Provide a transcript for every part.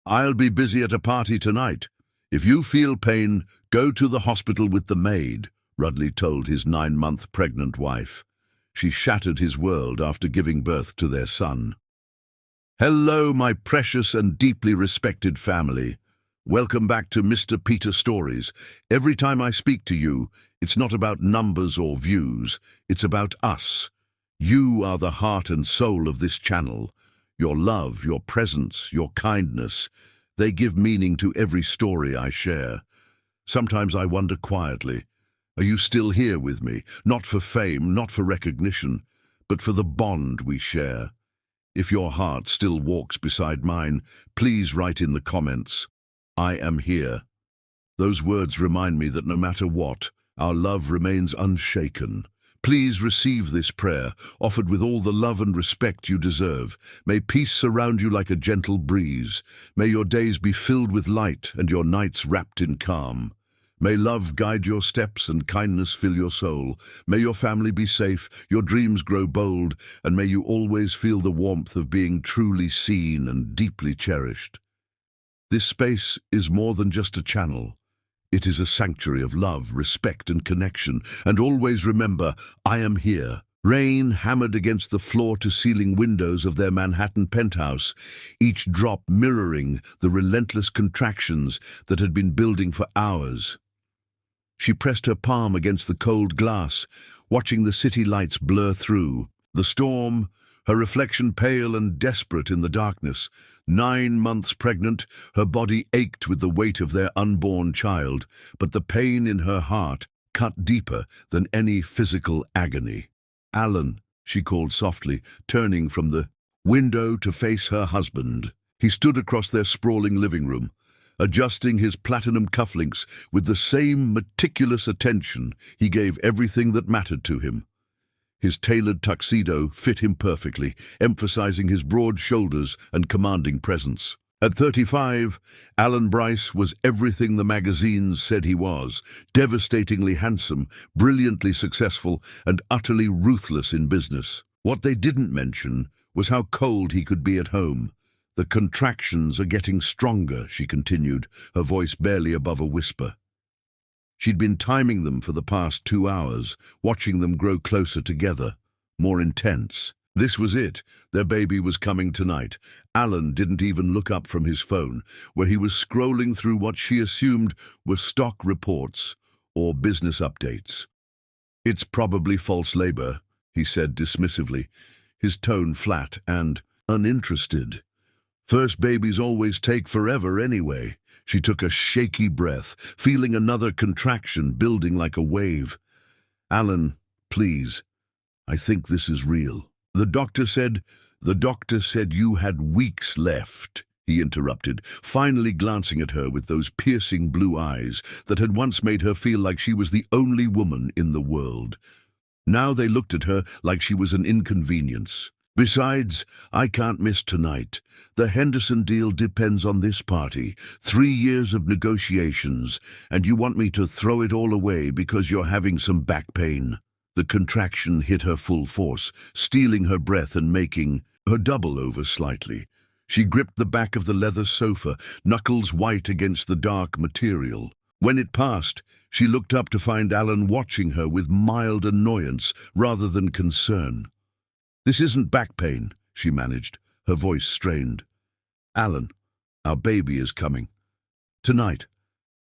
I'll be busy at a party tonight. If you feel pain, go to the hospital with the maid, Rudley told his 9-month pregnant wife. She shattered his world after giving birth to their son. Hello, my precious and deeply respected family. Welcome back to Mr. Peter Stories. Every time I speak to you, it's not about numbers or views, it's about us. You are the heart and soul of this channel. Your love, your presence, your kindness, they give meaning to every story I share. Sometimes I wonder quietly, are you still here with me? Not for fame, not for recognition, but for the bond we share. If your heart still walks beside mine, please write in the comments, I am here. Those words remind me that no matter what, our love remains unshaken. Please receive this prayer, offered with all the love and respect you deserve. May peace surround you like a gentle breeze. May your days be filled with light and your nights wrapped in calm. May love guide your steps and kindness fill your soul. May your family be safe, your dreams grow bold, and may you always feel the warmth of being truly seen and deeply cherished. This space is more than just a channel. It is a sanctuary of love, respect, and connection. And always remember, I am here. Rain hammered against the floor-to-ceiling windows of their Manhattan penthouse, each drop mirroring the relentless contractions that had been building for hours. She pressed her palm against the cold glass, watching the city lights blur through. The storm, her reflection pale and desperate in the darkness. 9 months pregnant, her body ached with the weight of their unborn child, but the pain in her heart cut deeper than any physical agony. Alan, she called softly, turning from the window to face her husband. He stood across their sprawling living room, adjusting his platinum cufflinks with the same meticulous attention he gave everything that mattered to him. His tailored tuxedo fit him perfectly, emphasizing his broad shoulders and commanding presence. At 35, Alan Bryce was everything the magazines said he was: devastatingly handsome, brilliantly successful, and utterly ruthless in business. What they didn't mention was how cold he could be at home. The contractions are getting stronger, she continued, her voice barely above a whisper. She'd been timing them for the past 2 hours, watching them grow closer together, more intense. This was it. Their baby was coming tonight. Alan didn't even look up from his phone, where he was scrolling through what she assumed were stock reports or business updates. It's probably false labor, he said dismissively, his tone flat and uninterested. First babies always take forever anyway. She took a shaky breath, feeling another contraction building like a wave. Alan, please, I think this is real. The doctor said you had weeks left, he interrupted, finally glancing at her with those piercing blue eyes that had once made her feel like she was the only woman in the world. Now they looked at her like she was an inconvenience. Besides, I can't miss tonight. The Henderson deal depends on this party. 3 years of negotiations, and you want me to throw it all away because you're having some back pain. The contraction hit her full force, stealing her breath and making her double over slightly. She gripped the back of the leather sofa, knuckles white against the dark material. When it passed, she looked up to find Alan watching her with mild annoyance rather than concern. This isn't back pain, she managed, her voice strained. Alan, our baby is coming. Tonight.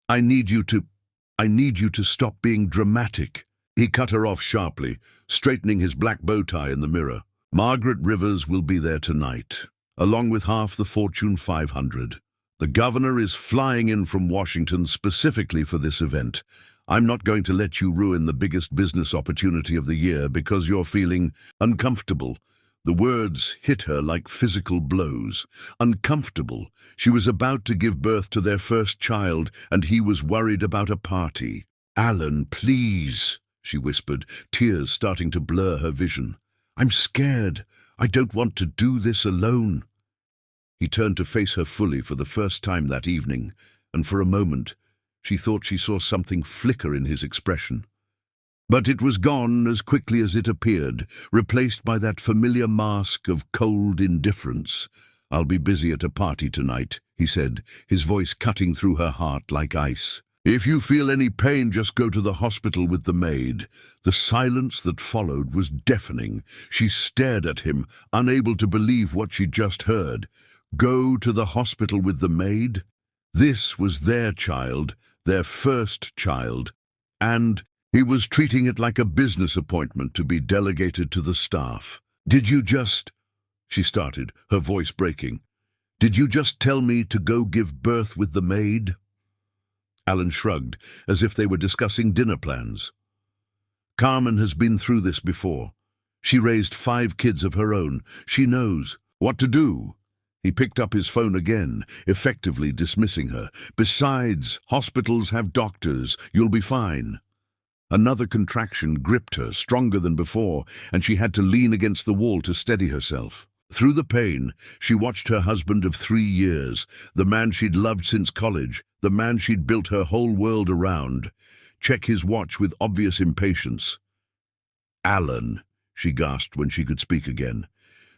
I need you to stop being dramatic. He cut her off sharply, straightening his black bow tie in the mirror. Margaret Rivers will be there tonight, along with half the Fortune 500. The governor is flying in from Washington specifically for this event. I'm not going to let you ruin the biggest business opportunity of the year because you're feeling uncomfortable. The words hit her like physical blows. Uncomfortable. She was about to give birth to their first child, and he was worried about a party. Alan, please, she whispered, tears starting to blur her vision. I'm scared. I don't want to do this alone. He turned to face her fully for the first time that evening, and for a moment, she thought she saw something flicker in his expression. But it was gone as quickly as it appeared, replaced by that familiar mask of cold indifference. I'll be busy at a party tonight, he said, his voice cutting through her heart like ice. If you feel any pain, just go to the hospital with the maid. The silence that followed was deafening. She stared at him, unable to believe what she just heard. Go to the hospital with the maid? This was their child, their first child, and he was treating it like a business appointment to be delegated to the staff. Did you just... She started, her voice breaking. Did you just tell me to go give birth with the maid? Alan shrugged, as if they were discussing dinner plans. Carmen has been through this before. She raised 5 kids of her own. She knows what to do. He picked up his phone again, effectively dismissing her. Besides, hospitals have doctors. You'll be fine. Another contraction gripped her, stronger than before, and she had to lean against the wall to steady herself. Through the pain, she watched her husband of 3 years, the man she'd loved since college, the man she'd built her whole world around, check his watch with obvious impatience. Alan, she gasped when she could speak again.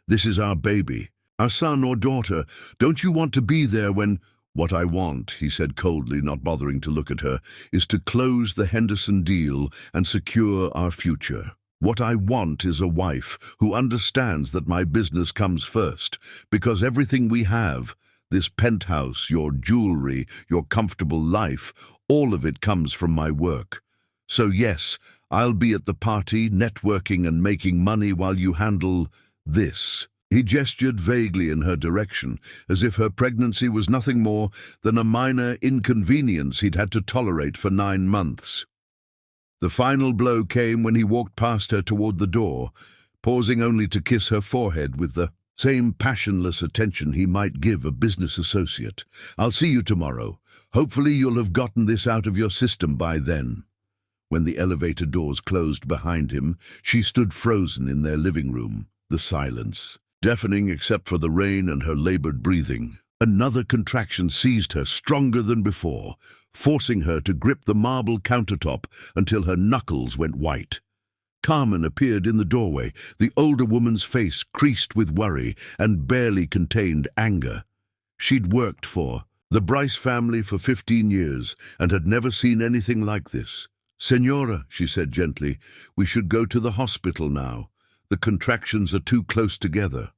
This is our baby, our son or daughter. Don't you want to be there when... What I want, he said coldly, not bothering to look at her, is to close the Henderson deal and secure our future. What I want is a wife who understands that my business comes first, because everything we have, this penthouse, your jewelry, your comfortable life, all of it comes from my work. So yes, I'll be at the party, networking and making money while you handle this. He gestured vaguely in her direction, as if her pregnancy was nothing more than a minor inconvenience he'd had to tolerate for 9 months. The final blow came when he walked past her toward the door, pausing only to kiss her forehead with the same passionless attention he might give a business associate. I'll see you tomorrow. Hopefully you'll have gotten this out of your system by then. When the elevator doors closed behind him, she stood frozen in their living room, the silence, deafening except for the rain and her labored breathing. Another contraction seized her, stronger than before, forcing her to grip the marble countertop until her knuckles went white. Carmen appeared in the doorway, the older woman's face creased with worry and barely contained anger. She'd worked for the Bryce family for 15 years and had never seen anything like this. "Senora," she said gently, "we should go to the hospital now. The contractions are too close together."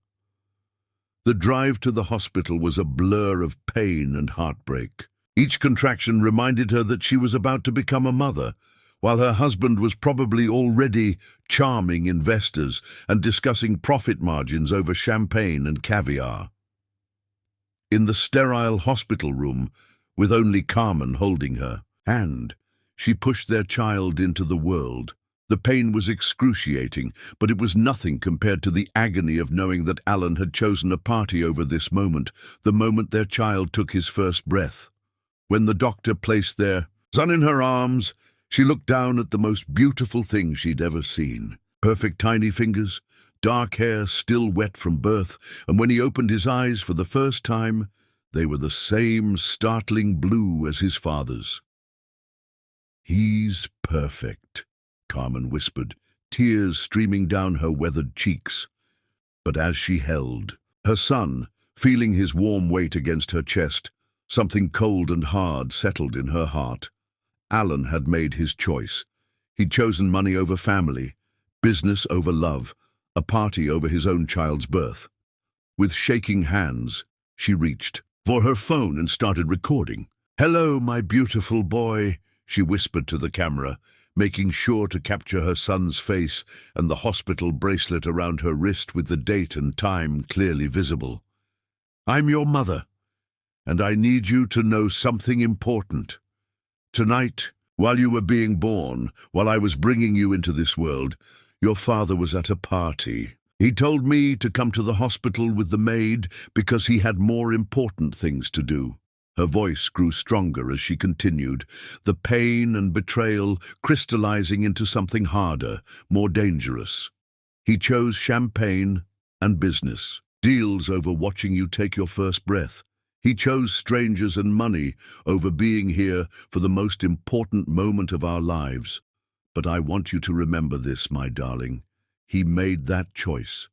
The drive to the hospital was a blur of pain and heartbreak. Each contraction reminded her that she was about to become a mother, while her husband was probably already charming investors and discussing profit margins over champagne and caviar. In the sterile hospital room, with only Carmen holding her hand, she pushed their child into the world. The pain was excruciating, but it was nothing compared to the agony of knowing that Alan had chosen a party over this moment, the moment their child took his first breath. When the doctor placed their son in her arms, she looked down at the most beautiful thing she'd ever seen. Perfect tiny fingers, dark hair still wet from birth, and when he opened his eyes for the first time, they were the same startling blue as his father's. "He's perfect," Carmen whispered, tears streaming down her weathered cheeks. But as she held her son, feeling his warm weight against her chest, something cold and hard settled in her heart. Alan had made his choice. He'd chosen money over family, business over love, a party over his own child's birth. With shaking hands, she reached for her phone and started recording. "Hello, my beautiful boy," she whispered to the camera, making sure to capture her son's face and the hospital bracelet around her wrist with the date and time clearly visible. "I'm your mother, and I need you to know something important. Tonight, while you were being born, while I was bringing you into this world, your father was at a party. He told me to come to the hospital with the maid because he had more important things to do." Her voice grew stronger as she continued, the pain and betrayal crystallizing into something harder, more dangerous. "He chose champagne and business, deals over watching you take your first breath. He chose strangers and money over being here for the most important moment of our lives. But I want you to remember this, my darling. He made that choice,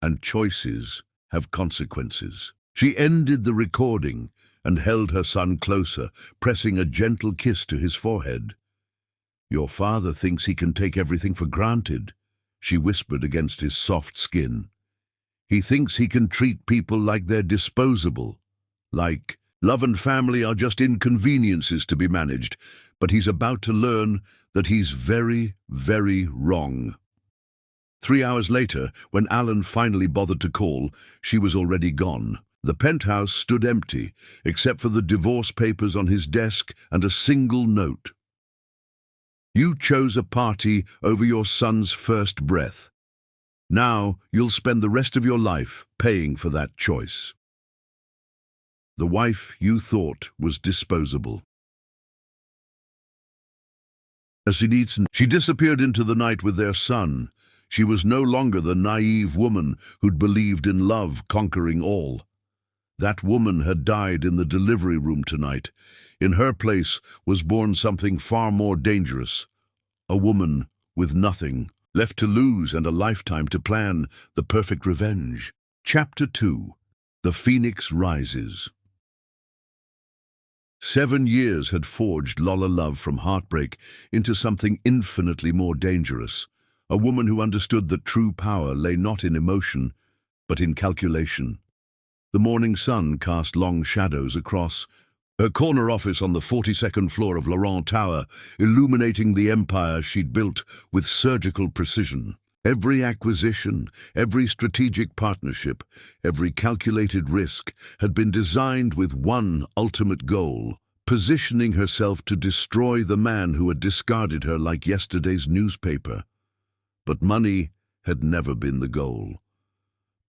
and choices have consequences." She ended the recording, and held her son closer, pressing a gentle kiss to his forehead. "Your father thinks he can take everything for granted," she whispered against his soft skin. "He thinks he can treat people like they're disposable, like love and family are just inconveniences to be managed, but he's about to learn that he's very, very wrong." 3 hours later, when Alan finally bothered to call, she was already gone. The penthouse stood empty, except for the divorce papers on his desk and a single note. "You chose a party over your son's first breath. Now you'll spend the rest of your life paying for that choice." The wife you thought was disposable. She disappeared into the night with their son. She was no longer the naive woman who'd believed in love conquering all. That woman had died in the delivery room tonight. In her place was born something far more dangerous. A woman with nothing left to lose and a lifetime to plan the perfect revenge. Chapter 2. The Phoenix Rises. 7 years had forged Lola Love from heartbreak into something infinitely more dangerous. A woman who understood that true power lay not in emotion, but in calculation. The morning sun cast long shadows across her corner office on the 42nd floor of Laurent Tower, illuminating the empire she'd built with surgical precision. Every acquisition, every strategic partnership, every calculated risk had been designed with one ultimate goal: positioning herself to destroy the man who had discarded her like yesterday's newspaper. But money had never been the goal.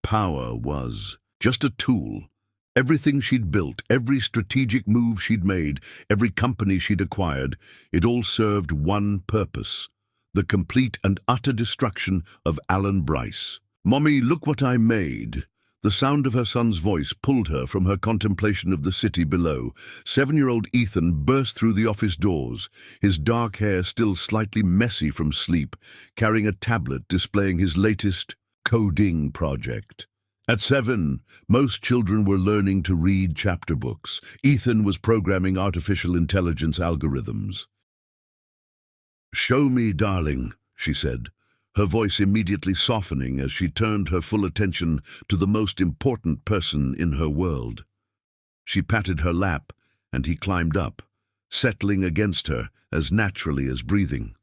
Power was just a tool. Everything she'd built, every strategic move she'd made, every company she'd acquired, it all served one purpose: the complete and utter destruction of Alan Bryce. "Mommy, look what I made." The sound of her son's voice pulled her from her contemplation of the city below. 7-year-old Ethan burst through the office doors, his dark hair still slightly messy from sleep, carrying a tablet displaying his latest coding project. At 7, most children were learning to read chapter books. Ethan was programming artificial intelligence algorithms. "Show me, darling," she said, her voice immediately softening as she turned her full attention to the most important person in her world. She patted her lap, and he climbed up, settling against her as naturally as breathing.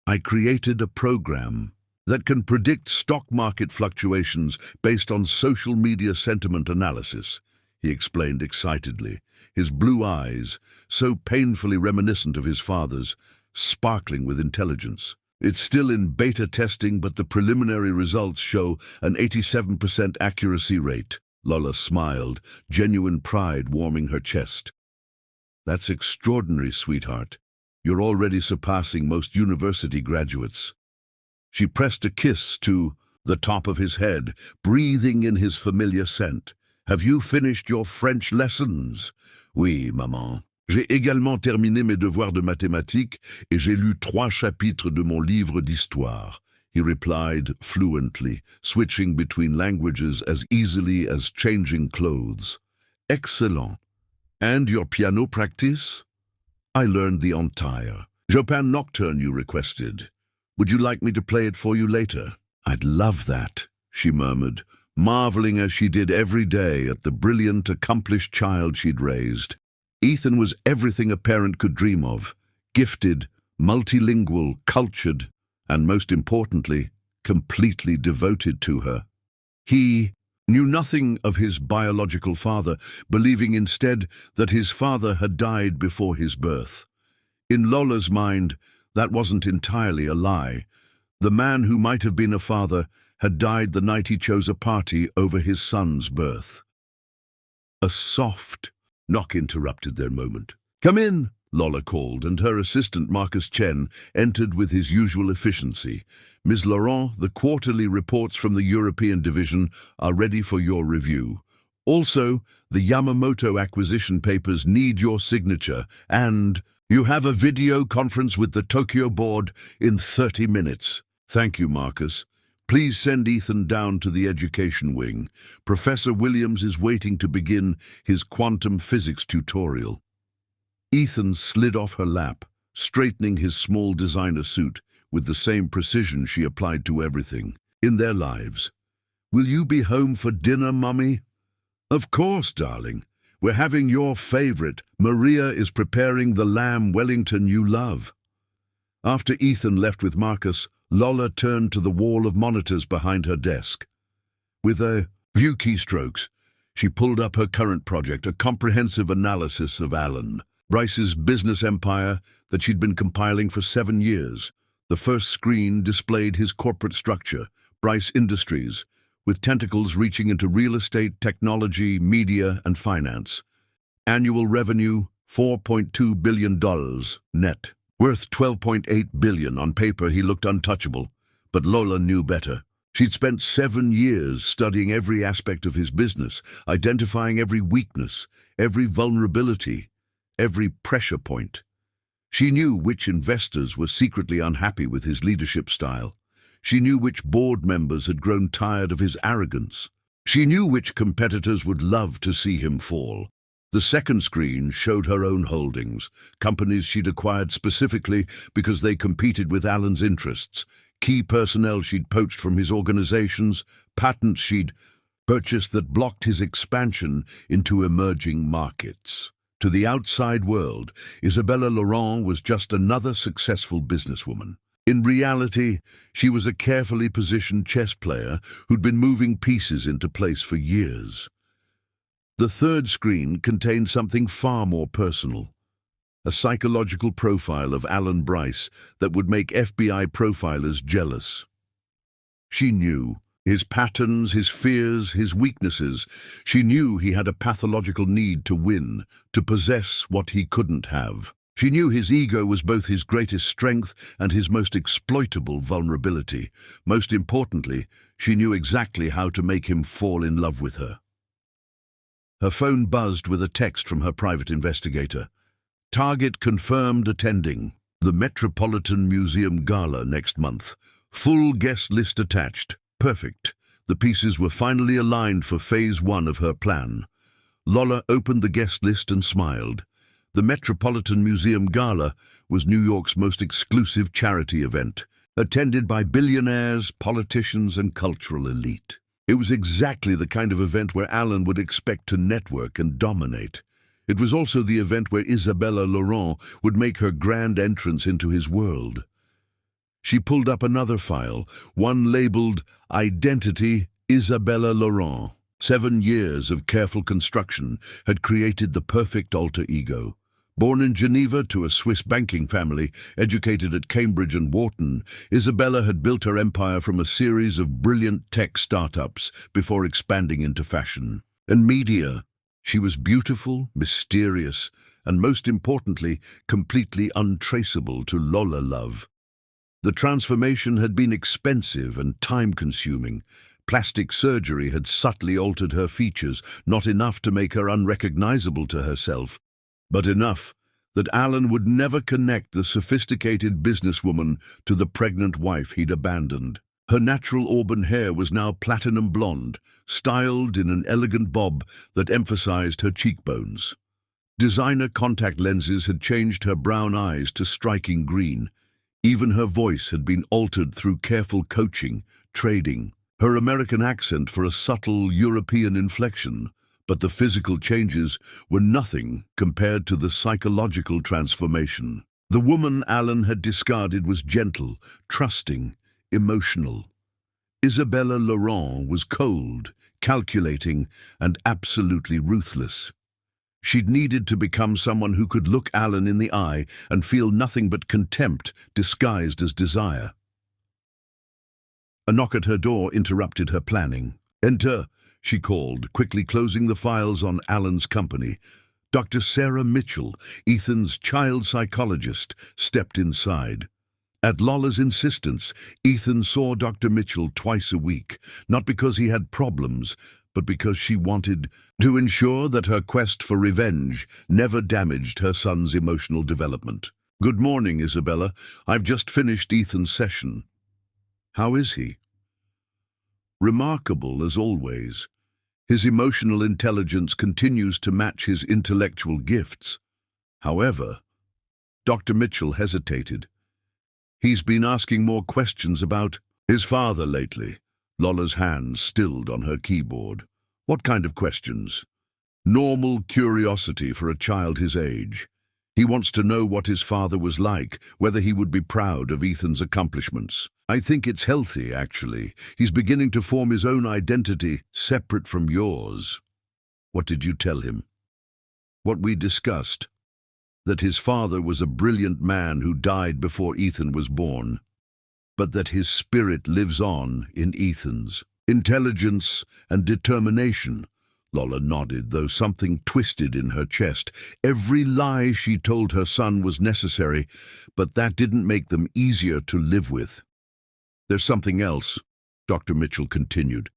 "I created a program that can predict stock market fluctuations based on social media sentiment analysis," he explained excitedly, his blue eyes, so painfully reminiscent of his father's, sparkling with intelligence. "It's still in beta testing, but the preliminary results show an 87% accuracy rate." Lola smiled, genuine pride warming her chest. "That's extraordinary, sweetheart. You're already surpassing most university graduates." She pressed a kiss to the top of his head, breathing in his familiar scent. "Have you finished your French lessons?" "Oui, maman. J'ai également terminé mes devoirs de mathématiques et j'ai lu 3 chapitres de mon livre d'histoire," he replied fluently, switching between languages as easily as changing clothes. "Excellent. And your piano practice?" "I learned the entire Chopin Nocturne you requested. Would you like me to play it for you later?" "I'd love that," she murmured, marveling as she did every day at the brilliant, accomplished child she'd raised. Ethan was everything a parent could dream of: gifted, multilingual, cultured, and most importantly, completely devoted to her. He knew nothing of his biological father, believing instead that his father had died before his birth. In Lola's mind, that wasn't entirely a lie. The man who might have been a father had died the night he chose a party over his son's birth. A soft knock interrupted their moment. "Come in," Lola called, and her assistant Marcus Chen entered with his usual efficiency. "Ms. Laurent, the quarterly reports from the European division are ready for your review. Also, the Yamamoto acquisition papers need your signature, and you have a video conference with the Tokyo board in 30 minutes. "Thank you, Marcus. Please send Ethan down to the education wing. Professor Williams is waiting to begin his quantum physics tutorial. Ethan slid off her lap, straightening his small designer suit with the same precision she applied to everything in their lives. Will you be home for dinner, Mummy? Of course, darling. We're having your favorite. Maria is preparing the lamb Wellington you love. After Ethan left with Marcus, Lola turned to the wall of monitors behind her desk. With a few keystrokes, she pulled up her current project, a comprehensive analysis of Alan Bryce's business empire that she'd been compiling for 7 years. The first screen displayed his corporate structure, Bryce Industries, with tentacles reaching into real estate, technology, media, and finance. Annual revenue, $4.2 billion net. Worth $12.8 billion. On paper, he looked untouchable, but Lola knew better. She'd spent 7 years studying every aspect of his business, identifying every weakness, every vulnerability, every pressure point. She knew which investors were secretly unhappy with his leadership style. She knew which board members had grown tired of his arrogance. She knew which competitors would love to see him fall. The second screen showed her own holdings, companies she'd acquired specifically because they competed with Alan's interests, key personnel she'd poached from his organizations, patents she'd purchased that blocked his expansion into emerging markets. To the outside world, Isabella Laurent was just another successful businesswoman. In reality, she was a carefully positioned chess player who'd been moving pieces into place for years. The third screen contained something far more personal, a psychological profile of Alan Bryce that would make FBI profilers jealous. She knew his patterns, his fears, his weaknesses. She knew he had a pathological need to win, to possess what he couldn't have. She knew his ego was both his greatest strength and his most exploitable vulnerability. Most importantly, she knew exactly how to make him fall in love with her. Her phone buzzed with a text from her private investigator. Target confirmed attending. The Metropolitan Museum Gala next month. Full guest list attached. Perfect. The pieces were finally aligned for phase 1 of her plan. Lola opened the guest list and smiled. The Metropolitan Museum Gala was New York's most exclusive charity event, attended by billionaires, politicians, and cultural elite. It was exactly the kind of event where Alan would expect to network and dominate. It was also the event where Isabella Laurent would make her grand entrance into his world. She pulled up another file, one labeled Identity Isabella Laurent. 7 years of careful construction had created the perfect alter ego. Born in Geneva to a Swiss banking family, educated at Cambridge and Wharton, Isabella had built her empire from a series of brilliant tech startups before expanding into fashion and media. She was beautiful, mysterious, and most importantly, completely untraceable to Lola love. The transformation had been expensive and time-consuming. Plastic surgery had subtly altered her features, not enough to make her unrecognizable to herself, but enough that Alan would never connect the sophisticated businesswoman to the pregnant wife he'd abandoned. Her natural auburn hair was now platinum blonde, styled in an elegant bob that emphasized her cheekbones. Designer contact lenses had changed her brown eyes to striking green. Even her voice had been altered through careful coaching, trading, her American accent for a subtle European inflection. But the physical changes were nothing compared to the psychological transformation. The woman Alan had discarded was gentle, trusting, emotional. Isabella Laurent was cold, calculating, and absolutely ruthless. She'd needed to become someone who could look Alan in the eye and feel nothing but contempt disguised as desire. A knock at her door interrupted her planning. "Enter," she called, quickly closing the files on Alan's company. Dr. Sarah Mitchell, Ethan's child psychologist, stepped inside. At Lola's insistence, Ethan saw Dr. Mitchell twice a week, not because he had problems, but because she wanted to ensure that her quest for revenge never damaged her son's emotional development. "Good morning, Isabella. I've just finished Ethan's session." "How is he?" Remarkable as always, his emotional intelligence continues to match his intellectual gifts. However, Dr. Mitchell hesitated. He's been asking more questions about his father lately. Lola's hand stilled on her keyboard. What kind of questions? Normal curiosity for a child his age. He wants to know what his father was like, whether he would be proud of Ethan's accomplishments. I think it's healthy, actually. He's beginning to form his own identity, separate from yours. What did you tell him? What we discussed. That his father was a brilliant man who died before Ethan was born, but that his spirit lives on in Ethan's. Intelligence and determination. Lola nodded, though something twisted in her chest. Every lie she told her son was necessary, but that didn't make them easier to live with. There's something else, Dr. Mitchell continued.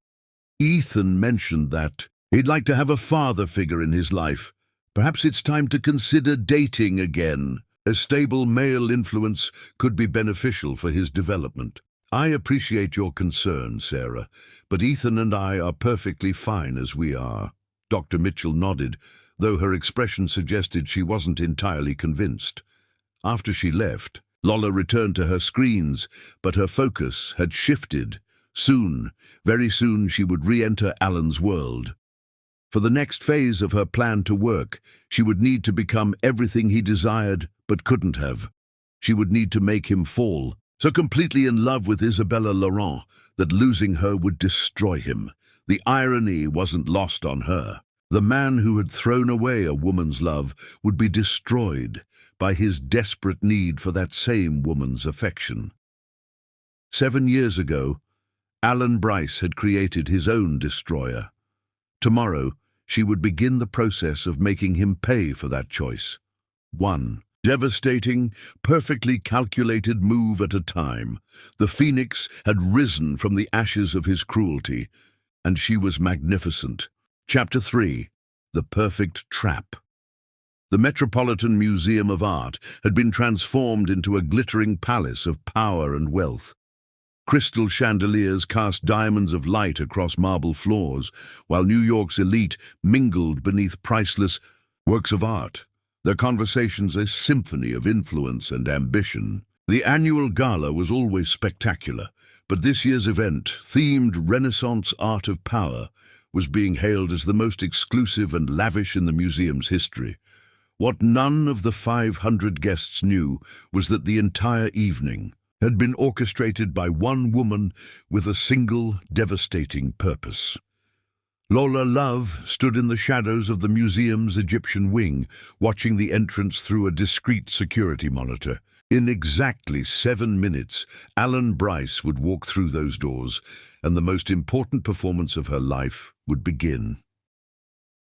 Ethan mentioned that he'd like to have a father figure in his life. Perhaps it's time to consider dating again. A stable male influence could be beneficial for his development. I appreciate your concern, Sarah, but Ethan and I are perfectly fine as we are. Dr. Mitchell nodded, though her expression suggested she wasn't entirely convinced. After she left, Lola returned to her screens, but her focus had shifted. Soon, very soon, she would re-enter Alan's world. For the next phase of her plan to work, she would need to become everything he desired but couldn't have. She would need to make him fall, so completely in love with Isabella Laurent that losing her would destroy him. The irony wasn't lost on her. The man who had thrown away a woman's love would be destroyed by his desperate need for that same woman's affection. 7 years ago, Alan Bryce had created his own destroyer. Tomorrow, she would begin the process of making him pay for that choice. One devastating, perfectly calculated move at a time. The phoenix had risen from the ashes of his cruelty, and she was magnificent. Chapter 3. The Perfect Trap. The Metropolitan Museum of Art had been transformed into a glittering palace of power and wealth. Crystal chandeliers cast diamonds of light across marble floors, while New York's elite mingled beneath priceless works of art, their conversations a symphony of influence and ambition. The annual gala was always spectacular, but this year's event, themed Renaissance Art of Power, was being hailed as the most exclusive and lavish in the museum's history. What none of the 500 guests knew was that the entire evening had been orchestrated by one woman with a single devastating purpose. Lola Love stood in the shadows of the museum's Egyptian wing, watching the entrance through a discreet security monitor. In exactly 7 minutes, Alan Bryce would walk through those doors, and the most important performance of her life would begin.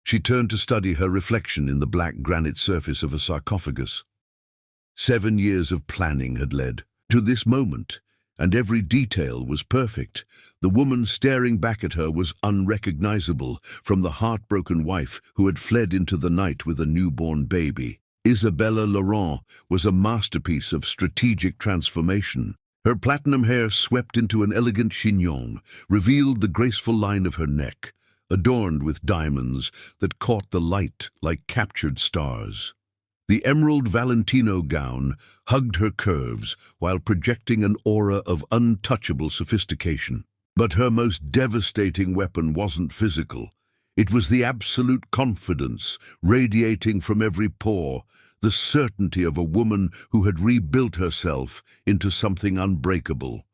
She turned to study her reflection in the black granite surface of a sarcophagus. 7 years of planning had led to this moment, and every detail was perfect. The woman staring back at her was unrecognizable from the heartbroken wife who had fled into the night with a newborn baby. Isabella Laurent was a masterpiece of strategic transformation. Her platinum hair swept into an elegant chignon, revealed the graceful line of her neck, adorned with diamonds that caught the light like captured stars. The emerald Valentino gown hugged her curves while projecting an aura of untouchable sophistication. But her most devastating weapon wasn't physical. It was the absolute confidence radiating from every pore, the certainty of a woman who had rebuilt herself into something unbreakable.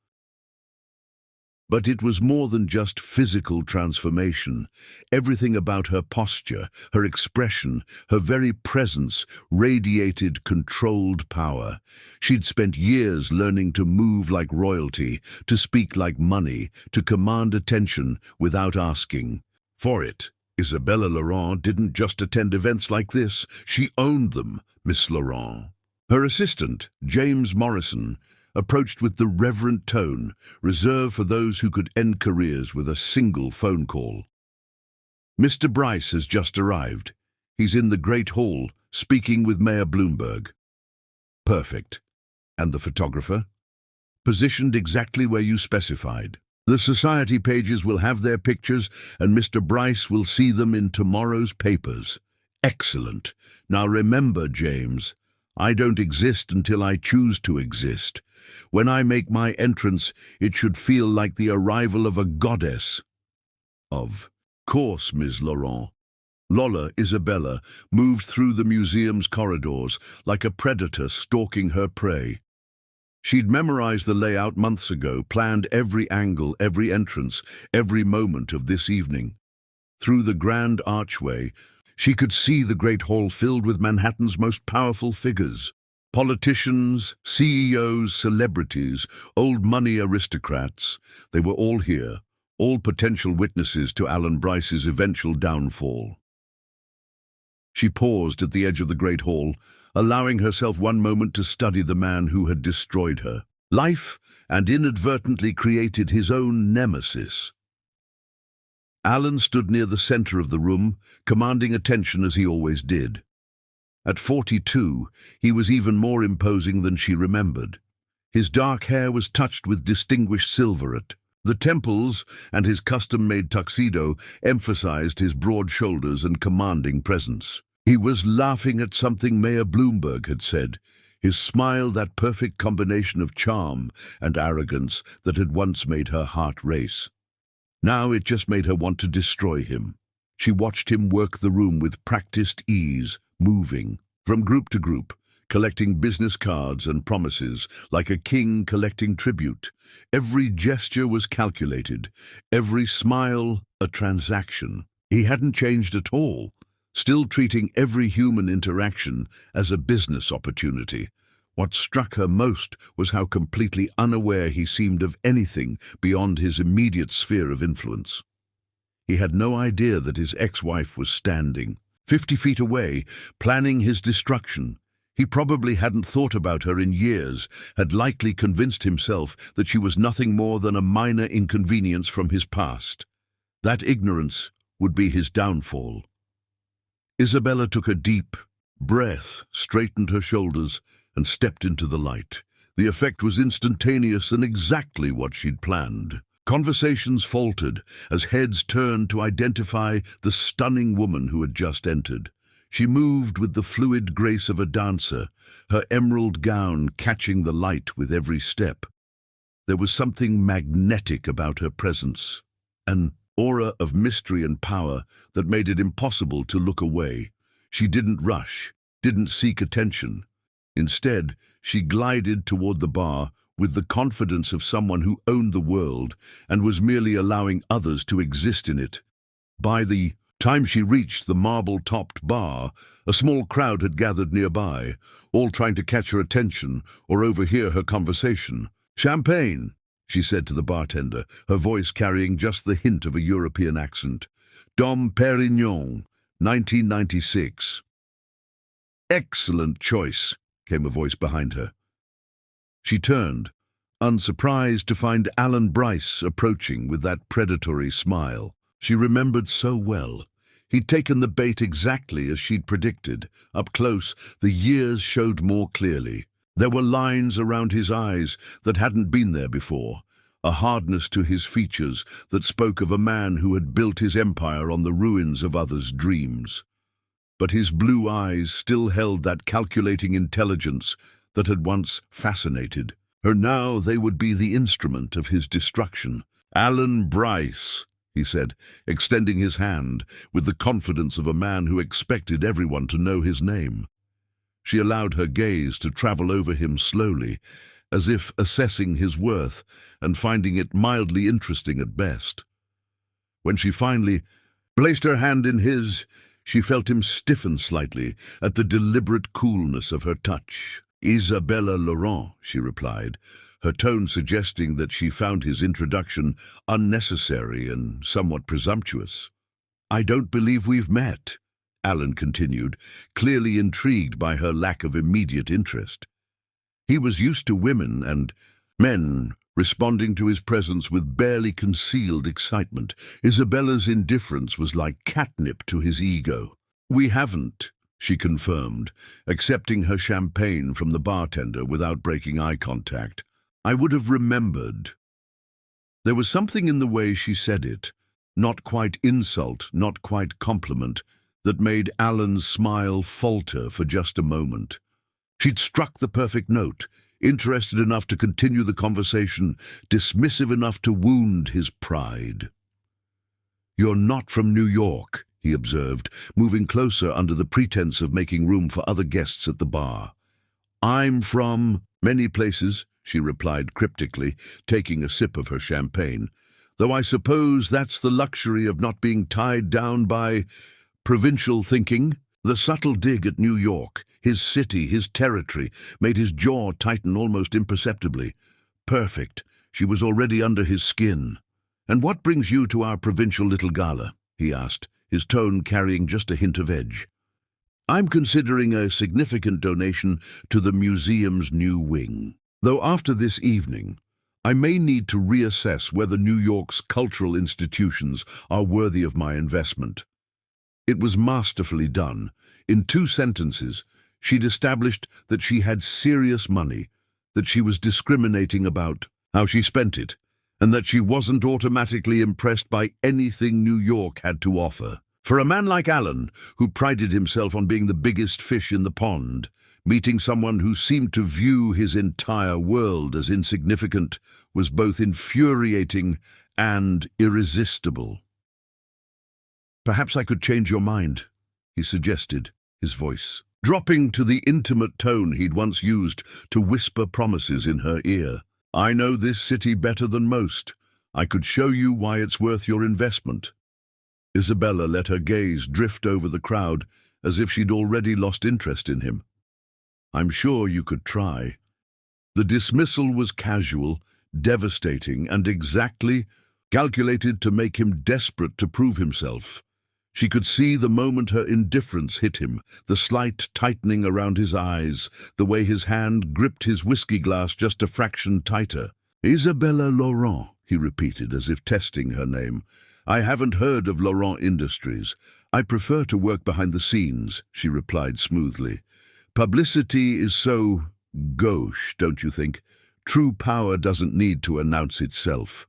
But it was more than just physical transformation. Everything about her posture, her expression, her very presence radiated controlled power. She'd spent years learning to move like royalty, to speak like money, to command attention without asking for it. Isabella Laurent didn't just attend events like this, she owned them, Miss Laurent. Her assistant, James Morrison, approached with the reverent tone reserved for those who could end careers with a single phone call. Mr. Bryce has just arrived. He's in the Great Hall, speaking with Mayor Bloomberg. Perfect. And the photographer? Positioned exactly where you specified. The society pages will have their pictures, and Mr. Bryce will see them in tomorrow's papers. Excellent. Now remember, James, I don't exist until I choose to exist. When I make my entrance, it should feel like the arrival of a goddess. Of course, Ms. Laurent. Lola Isabella moved through the museum's corridors like a predator stalking her prey. She'd memorized the layout months ago, planned every angle, every entrance, every moment of this evening. Through the grand archway, she could see the great hall filled with Manhattan's most powerful figures. Politicians, CEOs, celebrities, old money aristocrats. They were all here, all potential witnesses to Alan Bryce's eventual downfall. She paused at the edge of the great hall, allowing herself one moment to study the man who had destroyed her life and inadvertently created his own nemesis. Alan stood near the center of the room, commanding attention as he always did. At 42, he was even more imposing than she remembered. His dark hair was touched with distinguished silver at the temples, and his custom-made tuxedo emphasized his broad shoulders and commanding presence. He was laughing at something Mayor Bloomberg had said, his smile that perfect combination of charm and arrogance that had once made her heart race. Now it just made her want to destroy him. She watched him work the room with practiced ease, moving from group to group, collecting business cards and promises like a king collecting tribute. Every gesture was calculated, every smile a transaction. He hadn't changed at all, still treating every human interaction as a business opportunity. What struck her most was how completely unaware he seemed of anything beyond his immediate sphere of influence. He had no idea that his ex-wife was standing 50 feet away, planning his destruction. He probably hadn't thought about her in years, had likely convinced himself that she was nothing more than a minor inconvenience from his past. That ignorance would be his downfall. Isabella took a deep breath, straightened her shoulders, and stepped into the light. The effect was instantaneous and exactly what she'd planned. Conversations faltered as heads turned to identify the stunning woman who had just entered. She moved with the fluid grace of a dancer, her emerald gown catching the light with every step. There was something magnetic about her presence, an aura of mystery and power that made it impossible to look away. She didn't rush, didn't seek attention. Instead, she glided toward the bar with the confidence of someone who owned the world and was merely allowing others to exist in it. By the time she reached the marble-topped bar, a small crowd had gathered nearby, all trying to catch her attention or overhear her conversation. "Champagne," she said to the bartender, her voice carrying just the hint of a European accent. "Dom Perignon, 1996. "Excellent choice," came a voice behind her. She turned, unsurprised to find Alan Bryce approaching with that predatory smile she remembered so well. He'd taken the bait exactly as she'd predicted. Up close, the years showed more clearly. There were lines around his eyes that hadn't been there before, a hardness to his features that spoke of a man who had built his empire on the ruins of others' dreams. But his blue eyes still held that calculating intelligence that had once fascinated her. Now they would be the instrument of his destruction. "Alan Bryce," he said, extending his hand with the confidence of a man who expected everyone to know his name. She allowed her gaze to travel over him slowly, as if assessing his worth and finding it mildly interesting at best. When she finally placed her hand in his, she felt him stiffen slightly at the deliberate coolness of her touch. "Isabella Laurent," she replied, her tone suggesting that she found his introduction unnecessary and somewhat presumptuous. "I don't believe we've met," Alan continued, clearly intrigued by her lack of immediate interest. He was used to women and men responding to his presence with barely concealed excitement. Isabella's indifference was like catnip to his ego. "We haven't," she confirmed, accepting her champagne from the bartender without breaking eye contact. "I would have remembered." There was something in the way she said it, not quite insult, not quite compliment, that made Alan's smile falter for just a moment. She'd struck the perfect note, interested enough to continue the conversation, dismissive enough to wound his pride. "You're not from New York," he observed, moving closer under the pretense of making room for other guests at the bar. "I'm from many places," she replied cryptically, taking a sip of her champagne, "though I suppose that's the luxury of not being tied down by provincial thinking." The subtle dig at New York, his city, his territory, made his jaw tighten almost imperceptibly. Perfect. She was already under his skin. "And what brings you to our provincial little gala?" he asked, his tone carrying just a hint of edge. "I'm considering a significant donation to the museum's new wing. Though after this evening, I may need to reassess whether New York's cultural institutions are worthy of my investment." It was masterfully done. In 2 sentences, she'd established that she had serious money, that she was discriminating about how she spent it, and that she wasn't automatically impressed by anything New York had to offer. For a man like Alan, who prided himself on being the biggest fish in the pond, meeting someone who seemed to view his entire world as insignificant was both infuriating and irresistible. "Perhaps I could change your mind," he suggested, his voice dropping to the intimate tone he'd once used to whisper promises in her ear. "I know this city better than most. I could show you why it's worth your investment." Isabella let her gaze drift over the crowd as if she'd already lost interest in him. "I'm sure you could try." The dismissal was casual, devastating, and exactly calculated to make him desperate to prove himself. She could see the moment her indifference hit him, the slight tightening around his eyes, the way his hand gripped his whiskey glass just a fraction tighter. "Isabella Laurent," he repeated, as if testing her name. "I haven't heard of Laurent Industries. I prefer to work behind the scenes," she replied smoothly. "Publicity is so gauche, don't you think? True power doesn't need to announce itself."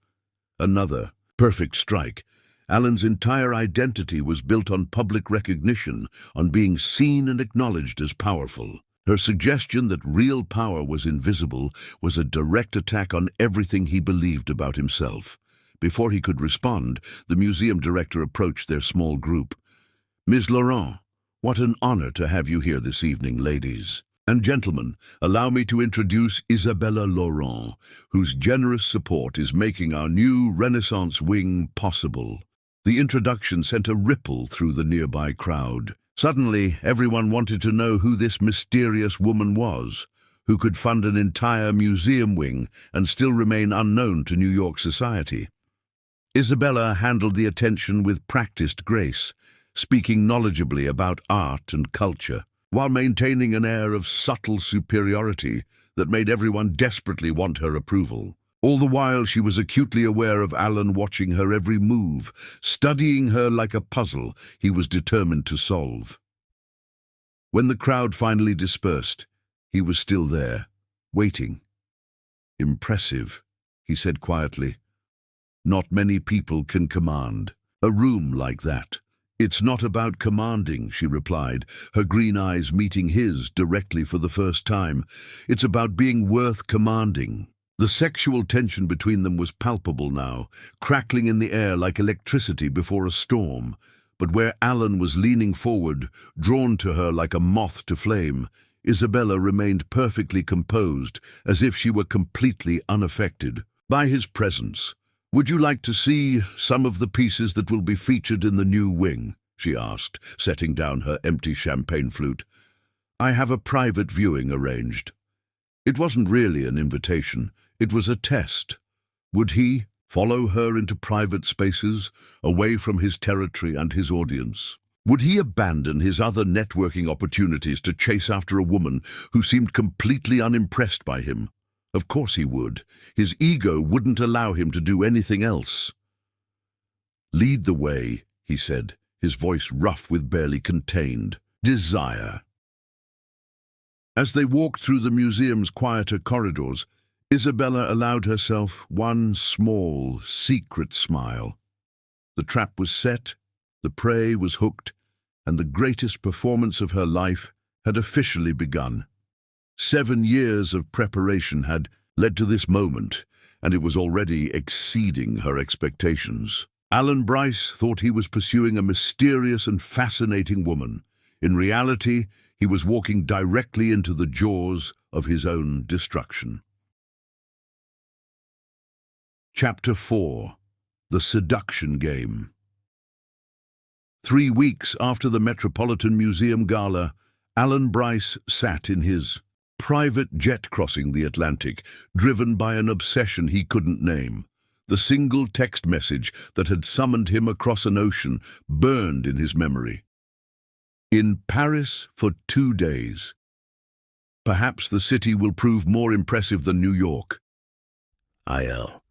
Another perfect strike. Alan's entire identity was built on public recognition, on being seen and acknowledged as powerful. Her suggestion that real power was invisible was a direct attack on everything he believed about himself. Before he could respond, the museum director approached their small group. "Ms. Laurent, what an honor to have you here this evening, ladies and gentlemen. Allow me to introduce Isabella Laurent, whose generous support is making our new Renaissance wing possible." The introduction sent a ripple through the nearby crowd. Suddenly, everyone wanted to know who this mysterious woman was, who could fund an entire museum wing and still remain unknown to New York society. Isabella handled the attention with practiced grace, speaking knowledgeably about art and culture, while maintaining an air of subtle superiority that made everyone desperately want her approval. All the while she was acutely aware of Alan watching her every move, studying her like a puzzle he was determined to solve. When the crowd finally dispersed, he was still there, waiting. "Impressive," he said quietly. "Not many people can command a room like that." "It's not about commanding," she replied, her green eyes meeting his directly for the first time. "It's about being worth commanding." The sexual tension between them was palpable now, crackling in the air like electricity before a storm. But where Alan was leaning forward, drawn to her like a moth to flame, Isabella remained perfectly composed, as if she were completely unaffected by his presence. "Would you like to see some of the pieces that will be featured in the new wing?" she asked, setting down her empty champagne flute. "I have a private viewing arranged." It wasn't really an invitation. It was a test. Would he follow her into private spaces, away from his territory and his audience? Would he abandon his other networking opportunities to chase after a woman who seemed completely unimpressed by him? Of course he would. His ego wouldn't allow him to do anything else. "Lead the way," he said, his voice rough with barely contained desire. As they walked through the museum's quieter corridors, Isabella allowed herself one small, secret smile. The trap was set, the prey was hooked, and the greatest performance of her life had officially begun. 7 years of preparation had led to this moment, and it was already exceeding her expectations. Alan Bryce thought he was pursuing a mysterious and fascinating woman. In reality, he was walking directly into the jaws of his own destruction. Chapter 4. The Seduction Game. 3 weeks after the Metropolitan Museum Gala, Alan Bryce sat in his private jet crossing the Atlantic, driven by an obsession he couldn't name. The single text message that had summoned him across an ocean burned in his memory. In Paris for 2 days. Perhaps the city will prove more impressive than New York. IL.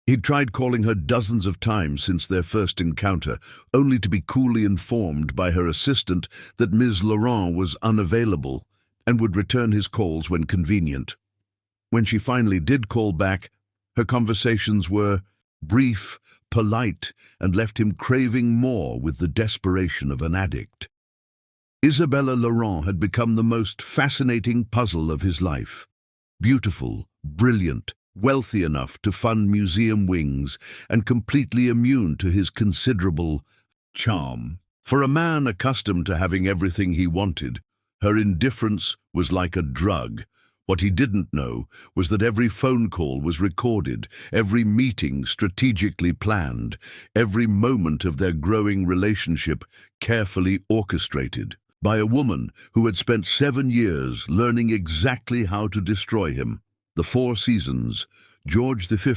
He'd tried calling her dozens of times since their first encounter, only to be coolly informed by her assistant that Ms. Laurent was unavailable and would return his calls when convenient. When she finally did call back, her conversations were brief, polite, and left him craving more with the desperation of an addict. Isabella Laurent had become the most fascinating puzzle of his life. Beautiful, brilliant, wealthy enough to fund museum wings, and completely immune to his considerable charm. For a man accustomed to having everything he wanted, her indifference was like a drug. What he didn't know was that every phone call was recorded, every meeting strategically planned, every moment of their growing relationship carefully orchestrated by a woman who had spent 7 years learning exactly how to destroy him. The Four Seasons, George V,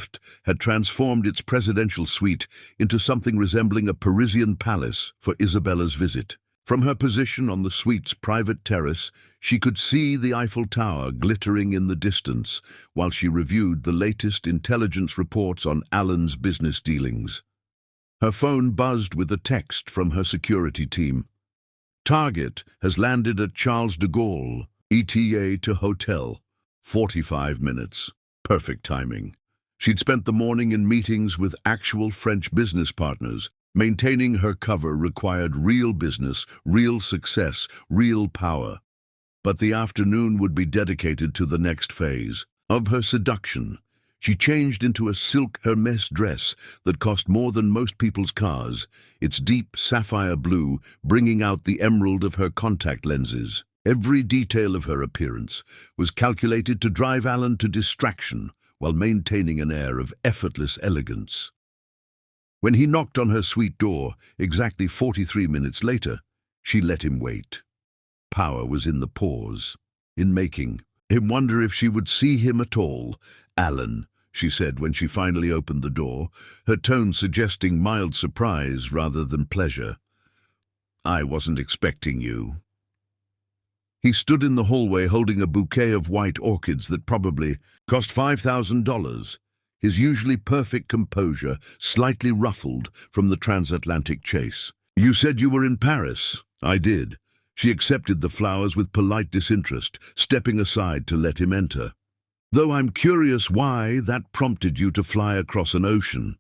had transformed its presidential suite into something resembling a Parisian palace for Isabella's visit. From her position on the suite's private terrace, she could see the Eiffel Tower glittering in the distance while she reviewed the latest intelligence reports on Alan's business dealings. Her phone buzzed with a text from her security team. Target has landed at Charles de Gaulle, ETA to hotel. 45 minutes. Perfect timing. She'd spent the morning in meetings with actual French business partners. Maintaining her cover required real business, real success, real power. But the afternoon would be dedicated to the next phase of her seduction. She changed into a silk Hermès dress that cost more than most people's cars, its deep sapphire blue bringing out the emerald of her contact lenses. Every detail of her appearance was calculated to drive Alan to distraction while maintaining an air of effortless elegance. When he knocked on her suite door, exactly 43 minutes later, she let him wait. Power was in the pause, in making him wonder if she would see him at all. "Alan," she said when she finally opened the door, her tone suggesting mild surprise rather than pleasure. "I wasn't expecting you." He stood in the hallway holding a bouquet of white orchids that probably cost $5,000. His usually perfect composure slightly ruffled from the transatlantic chase. "You said you were in Paris." "I did." She accepted the flowers with polite disinterest, stepping aside to let him enter. "Though I'm curious why that prompted you to fly across an ocean."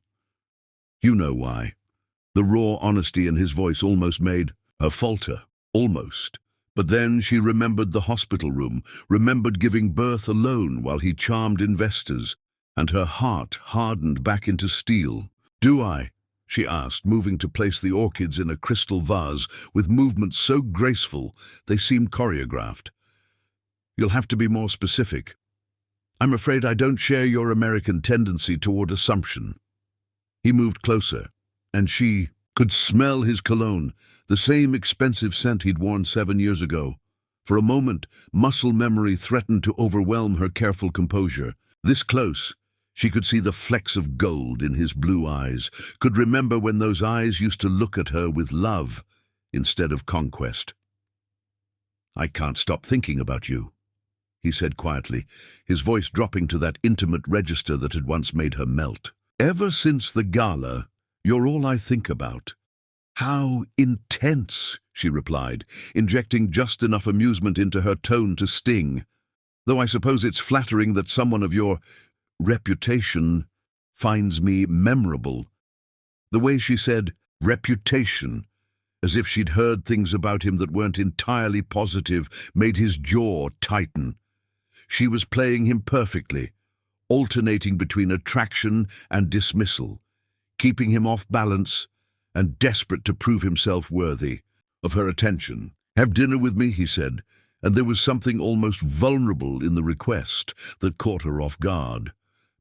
"You know why." The raw honesty in his voice almost made her falter. Almost. But then she remembered the hospital room, remembered giving birth alone while he charmed investors, and her heart hardened back into steel. "Do I?" she asked, moving to place the orchids in a crystal vase with movements so graceful they seemed choreographed. "You'll have to be more specific. I'm afraid I don't share your American tendency toward assumption." He moved closer, and she could smell his cologne, the same expensive scent he'd worn 7 years ago. For a moment, muscle memory threatened to overwhelm her careful composure. This close, she could see the flecks of gold in his blue eyes, could remember when those eyes used to look at her with love instead of conquest. "I can't stop thinking about you," he said quietly, his voice dropping to that intimate register that had once made her melt. "Ever since the gala, you're all I think about." "How intense," she replied, injecting just enough amusement into her tone to sting. though I suppose it's flattering that someone of your reputation finds me memorable. The way she said reputation, as if she'd heard things about him that weren't entirely positive, made his jaw tighten. She was playing him perfectly, alternating between attraction and dismissal, keeping him off balance and desperate to prove himself worthy of her attention. "Have dinner with me," he said, and there was something almost vulnerable in the request that caught her off guard.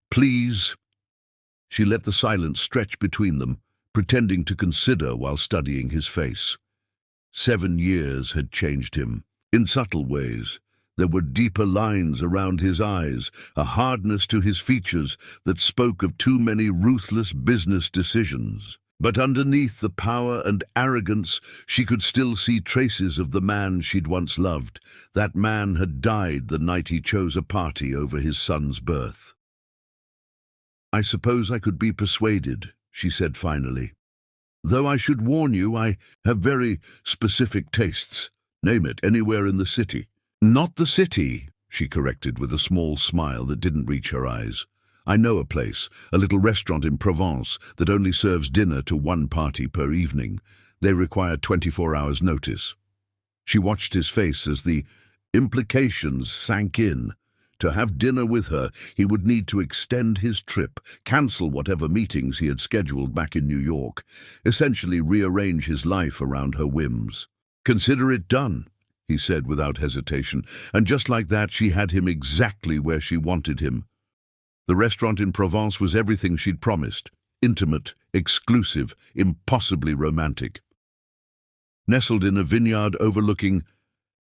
"Please." She let the silence stretch between them, pretending to consider while studying his face. 7 years had changed him, in subtle ways. There were deeper lines around his eyes, a hardness to his features that spoke of too many ruthless business decisions. But underneath the power and arrogance, she could still see traces of the man she'd once loved. That man had died the night he chose a party over his son's birth. "I suppose I could be persuaded," she said finally. "Though I should warn you, I have very specific tastes. Name it, anywhere in the city." "Not the city," she corrected with a small smile that didn't reach her eyes. "I know a place, a little restaurant in Provence that only serves dinner to one party per evening. They require 24 hours' notice." She watched his face as the implications sank in. To have dinner with her, he would need to extend his trip, cancel whatever meetings he had scheduled back in New York, essentially rearrange his life around her whims. "Consider it done," he said without hesitation, and just like that she had him exactly where she wanted him. The restaurant in Provence was everything she'd promised: intimate, exclusive, impossibly romantic. Nestled in a vineyard overlooking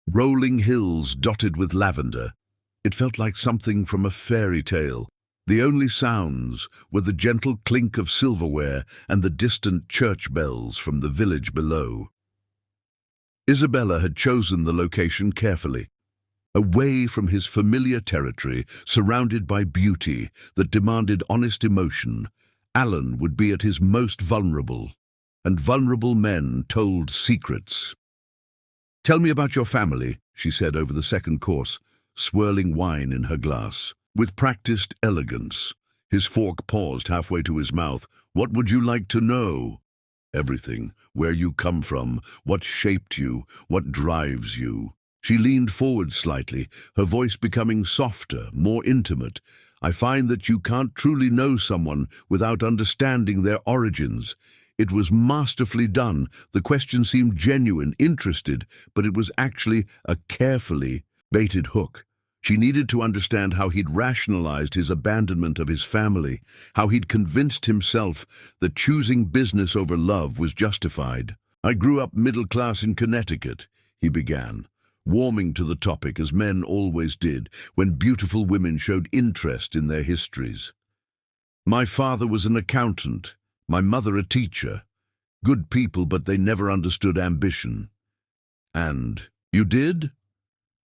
rolling hills dotted with lavender, it felt like something from a fairy tale. The only sounds were the gentle clink of silverware and the distant church bells from the village below. Isabella had chosen the location carefully. Away from his familiar territory, surrounded by beauty that demanded honest emotion, Alan would be at his most vulnerable, and vulnerable men told secrets. "Tell me about your family," she said over the second course, swirling wine in her glass. With practiced elegance, his fork paused halfway to his mouth. "What would you like to know?" "Everything. Where you come from, what shaped you, what drives you." She leaned forward slightly, her voice becoming softer, more intimate. "I find that you can't truly know someone without understanding their origins." It was masterfully done. The question seemed genuine, interested, but it was actually a carefully baited hook. She needed to understand how he'd rationalized his abandonment of his family, how he'd convinced himself that choosing business over love was justified. "I grew up middle class in Connecticut," he began, warming to the topic as men always did when beautiful women showed interest in their histories. "My father was an accountant, my mother a teacher. Good people, but they never understood ambition." "And you did?"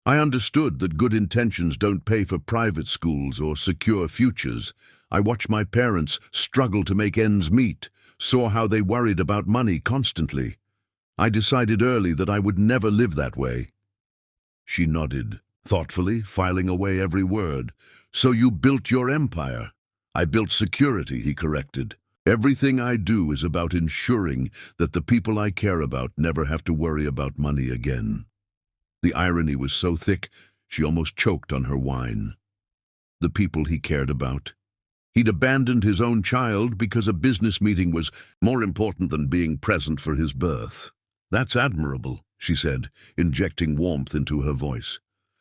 "I understood that good intentions don't pay for private schools or secure futures. I watched my parents struggle to make ends meet, saw how they worried about money constantly. I decided early that I would never live that way." She nodded, thoughtfully, filing away every word. "So you built your empire." "I built security," he corrected. "Everything I do is about ensuring that the people I care about never have to worry about money again." The irony was so thick, she almost choked on her wine. The people he cared about. He'd abandoned his own child because a business meeting was more important than being present for his birth. "That's admirable," she said, injecting warmth into her voice.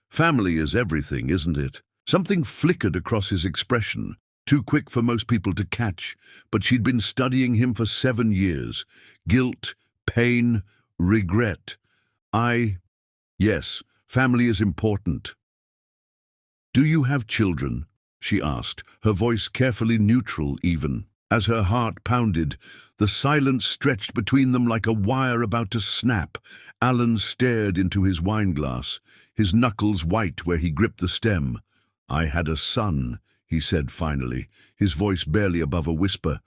"Family is everything, isn't it?" Something flickered across his expression, too quick for most people to catch, but she'd been studying him for 7 years. Guilt, pain, regret. Yes, family is important." "Do you have children?" she asked, her voice carefully neutral even. As her heart pounded, the silence stretched between them like a wire about to snap. Alan stared into his wineglass, his knuckles white where he gripped the stem. "I had a son," he said finally, his voice barely above a whisper.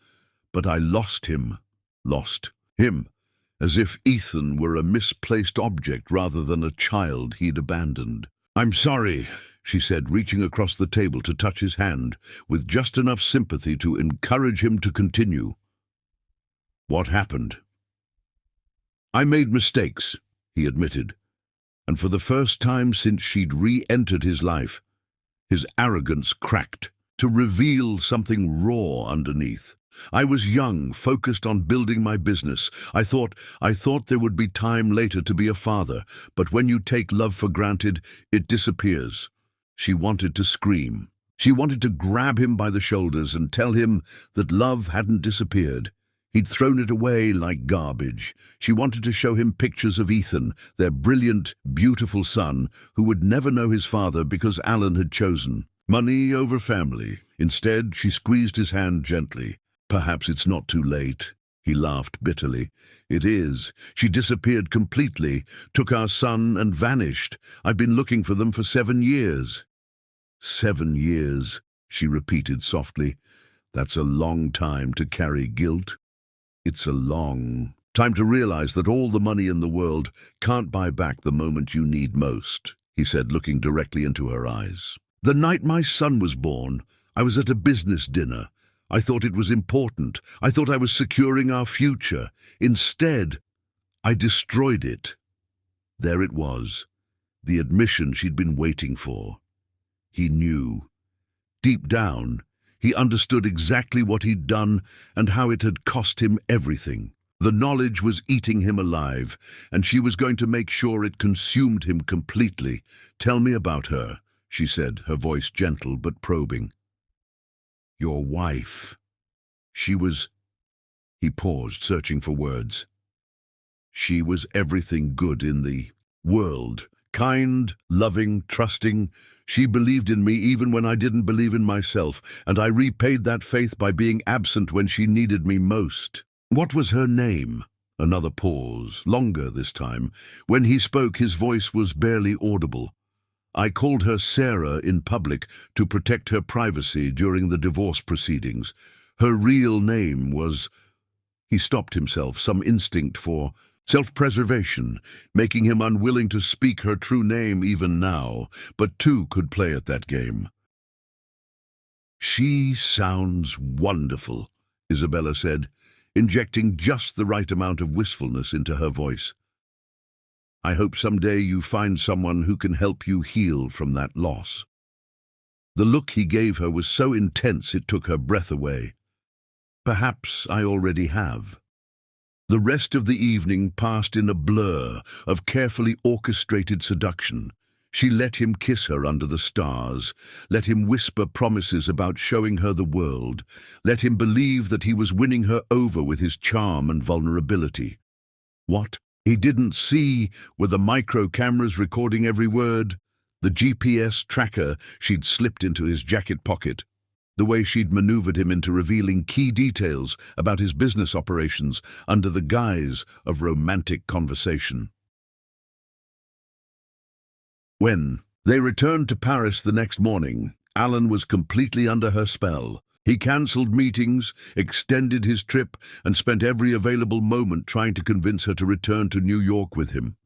"But I lost him. Lost him. As if Ethan were a misplaced object rather than a child he'd abandoned." "I'm sorry," she said, reaching across the table to touch his hand, with just enough sympathy to encourage him to continue. What happened? I made mistakes, he admitted, and for the first time since she'd re-entered his life, his arrogance cracked, to reveal something raw underneath. I was young, focused on building my business. I thought there would be time later to be a father, but when you take love for granted, it disappears. She wanted to scream. She wanted to grab him by the shoulders and tell him that love hadn't disappeared. He'd thrown it away like garbage. She wanted to show him pictures of Ethan, their brilliant, beautiful son, who would never know his father because Alan had chosen money over family. Instead, she squeezed his hand gently. Perhaps it's not too late. He laughed bitterly. It is. She disappeared completely, took our son and vanished. I've been looking for them for 7 years. 7 years, she repeated softly. That's a long time to carry guilt. It's a long time to realize that all the money in the world can't buy back the moment you need most, he said, looking directly into her eyes. The night my son was born, I was at a business dinner. I thought it was important. I thought I was securing our future. Instead, I destroyed it. There it was, the admission she'd been waiting for. He knew. Deep down, he understood exactly what he'd done and how it had cost him everything. The knowledge was eating him alive, and she was going to make sure it consumed him completely. Tell me about her, she said, her voice gentle but probing. Your wife. She was... He paused, searching for words. She was everything good in the world. Kind, loving, trusting. She believed in me even when I didn't believe in myself, and I repaid that faith by being absent when she needed me most. What was her name? Another pause, longer this time. When he spoke, his voice was barely audible. I called her Sarah in public to protect her privacy during the divorce proceedings. Her real name was... He stopped himself, some instinct for self-preservation, making him unwilling to speak her true name even now, but two could play at that game. She sounds wonderful, Isabella said, injecting just the right amount of wistfulness into her voice. I hope someday you find someone who can help you heal from that loss. The look he gave her was so intense it took her breath away. Perhaps I already have. The rest of the evening passed in a blur of carefully orchestrated seduction. She let him kiss her under the stars, let him whisper promises about showing her the world, let him believe that he was winning her over with his charm and vulnerability. What he didn't see were the micro cameras recording every word, the GPS tracker she'd slipped into his jacket pocket, the way she'd maneuvered him into revealing key details about his business operations under the guise of romantic conversation. When they returned to Paris the next morning, Alan was completely under her spell. He cancelled meetings, extended his trip, and spent every available moment trying to convince her to return to New York with him.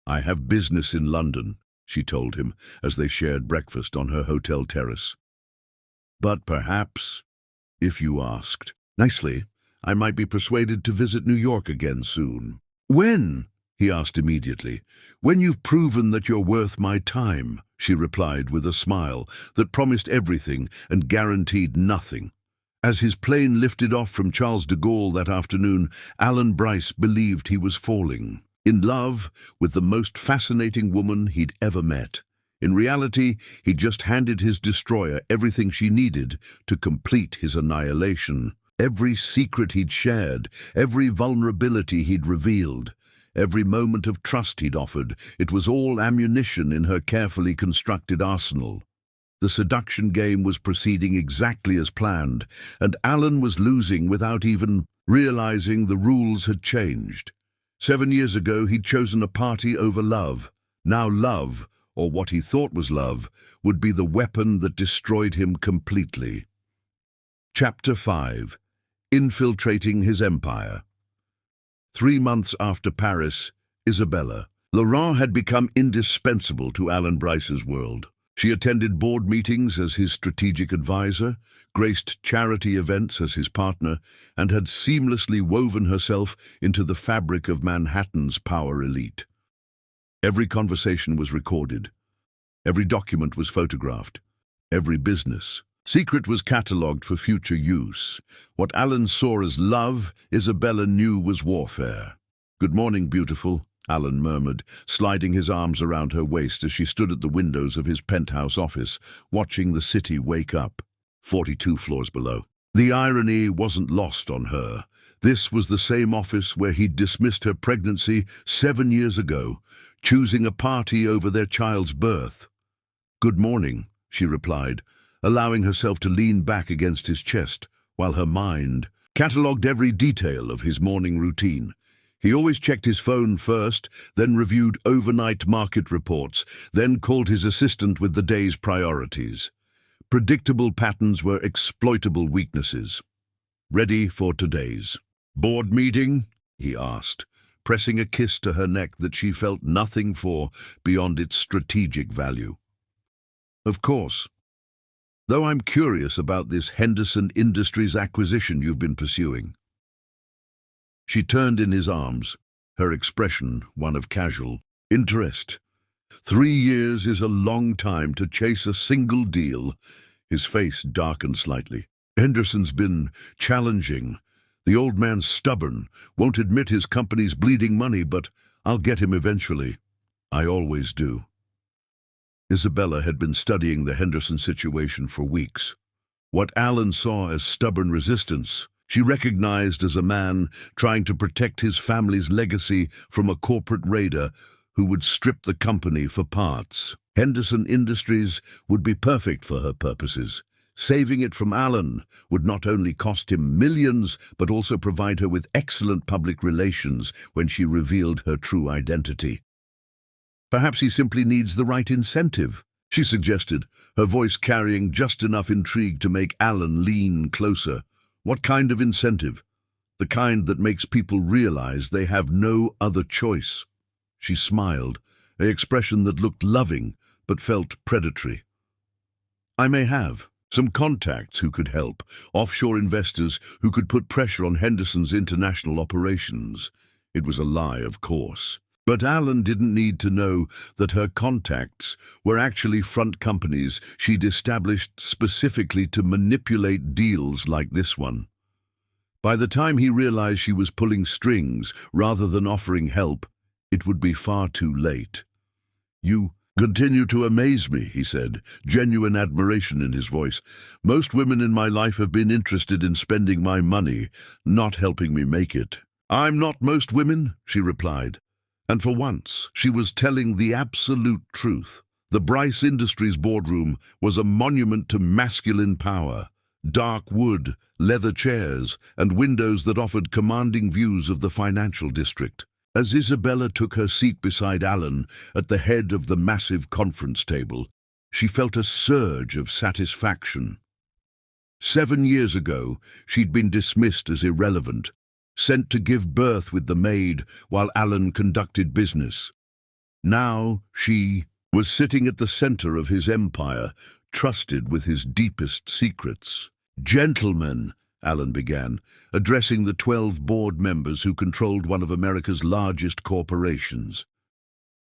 I have business in London, she told him as they shared breakfast on her hotel terrace. But perhaps, if you asked nicely, I might be persuaded to visit New York again soon. When? He asked immediately. When you've proven that you're worth my time, she replied with a smile that promised everything and guaranteed nothing. As his plane lifted off from Charles de Gaulle that afternoon, Alan Bryce believed he was falling in love with the most fascinating woman he'd ever met. In reality, he'd just handed his destroyer everything she needed to complete his annihilation. Every secret he'd shared, every vulnerability he'd revealed, every moment of trust he'd offered, it was all ammunition in her carefully constructed arsenal. The seduction game was proceeding exactly as planned, and Alan was losing without even realizing the rules had changed. 7 years ago, he'd chosen a party over love. Now love, or what he thought was love, would be the weapon that destroyed him completely. Chapter 5. Infiltrating his empire. 3 months after Paris, Isabella. Laurent had become indispensable to Alan Bryce's world. She attended board meetings as his strategic advisor, graced charity events as his partner, and had seamlessly woven herself into the fabric of Manhattan's power elite. Every conversation was recorded. Every document was photographed. Every business secret was catalogued for future use. What Alan saw as love, Isabella knew was warfare. "Good morning, beautiful," Alan murmured, sliding his arms around her waist as she stood at the windows of his penthouse office, watching the city wake up, 42 floors below. The irony wasn't lost on her. This was the same office where he'd dismissed her pregnancy 7 years ago, choosing a party over their child's birth. "Good morning," she replied, allowing herself to lean back against his chest, while her mind catalogued every detail of his morning routine. He always checked his phone first, then reviewed overnight market reports, then called his assistant with the day's priorities. Predictable patterns were exploitable weaknesses. "Ready for today's board meeting?" he asked, pressing a kiss to her neck that she felt nothing for beyond its strategic value. "Of course. Though I'm curious about this Henderson Industries acquisition you've been pursuing." She turned in his arms, her expression one of casual interest. 3 years is a long time to chase a single deal. His face darkened slightly. "Henderson's been challenging. The old man's stubborn, won't admit his company's bleeding money, but I'll get him eventually. I always do." Isabella had been studying the Henderson situation for weeks. What Alan saw as stubborn resistance, she recognized as a man trying to protect his family's legacy from a corporate raider who would strip the company for parts. Henderson Industries would be perfect for her purposes. Saving it from Alan would not only cost him millions, but also provide her with excellent public relations when she revealed her true identity. "Perhaps he simply needs the right incentive," she suggested, her voice carrying just enough intrigue to make Alan lean closer. "What kind of incentive?" "The kind that makes people realize they have no other choice." She smiled, an expression that looked loving but felt predatory. "I may have some contacts who could help, offshore investors who could put pressure on Henderson's international operations." It was a lie, of course. But Alan didn't need to know that her contacts were actually front companies she'd established specifically to manipulate deals like this one. By the time he realized she was pulling strings rather than offering help, it would be far too late. "You continue to amaze me," he said, genuine admiration in his voice. "Most women in my life have been interested in spending my money, not helping me make it." "I'm not most women," she replied. And for once, she was telling the absolute truth. The Bryce Industries boardroom was a monument to masculine power. Dark wood, leather chairs, and windows that offered commanding views of the financial district. As Isabella took her seat beside Alan at the head of the massive conference table, she felt a surge of satisfaction. 7 years ago, she'd been dismissed as irrelevant, sent to give birth with the Maid while Alan conducted business. Now she was sitting at the center of his empire, trusted with his deepest secrets. "Gentlemen," Alan began, addressing the 12 board members who controlled one of America's largest corporations.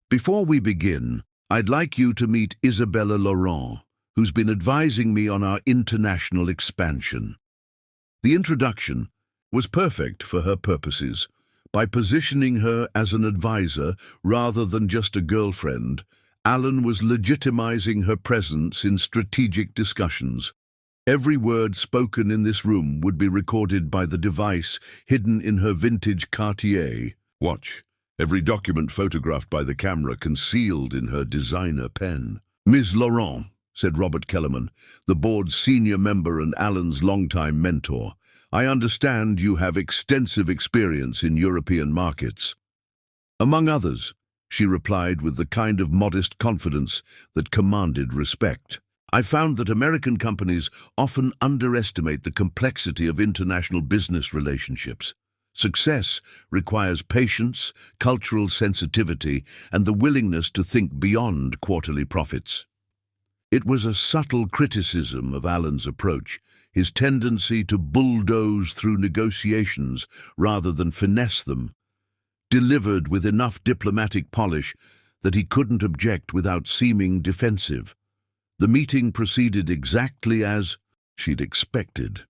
"Before we begin, I'd like you to meet Isabella Laurent, who's been advising me on our international expansion." The introduction was perfect for her purposes. By positioning her as an advisor rather than just a girlfriend, Alan was legitimizing her presence in strategic discussions. Every word spoken in this room would be recorded by the device hidden in her vintage Cartier watch, every document photographed by the camera concealed in her designer pen. "Ms. Laurent," said Robert Kellerman, the board's senior member and Alan's longtime mentor, "I understand you have extensive experience in European markets." "Among others," she replied with the kind of modest confidence that commanded respect. "I found that American companies often underestimate the complexity of international business relationships. Success requires patience, cultural sensitivity, and the willingness to think beyond quarterly profits." It was a subtle criticism of Alan's approach, his tendency to bulldoze through negotiations rather than finesse them, delivered with enough diplomatic polish that he couldn't object without seeming defensive. The meeting proceeded exactly as she'd expected.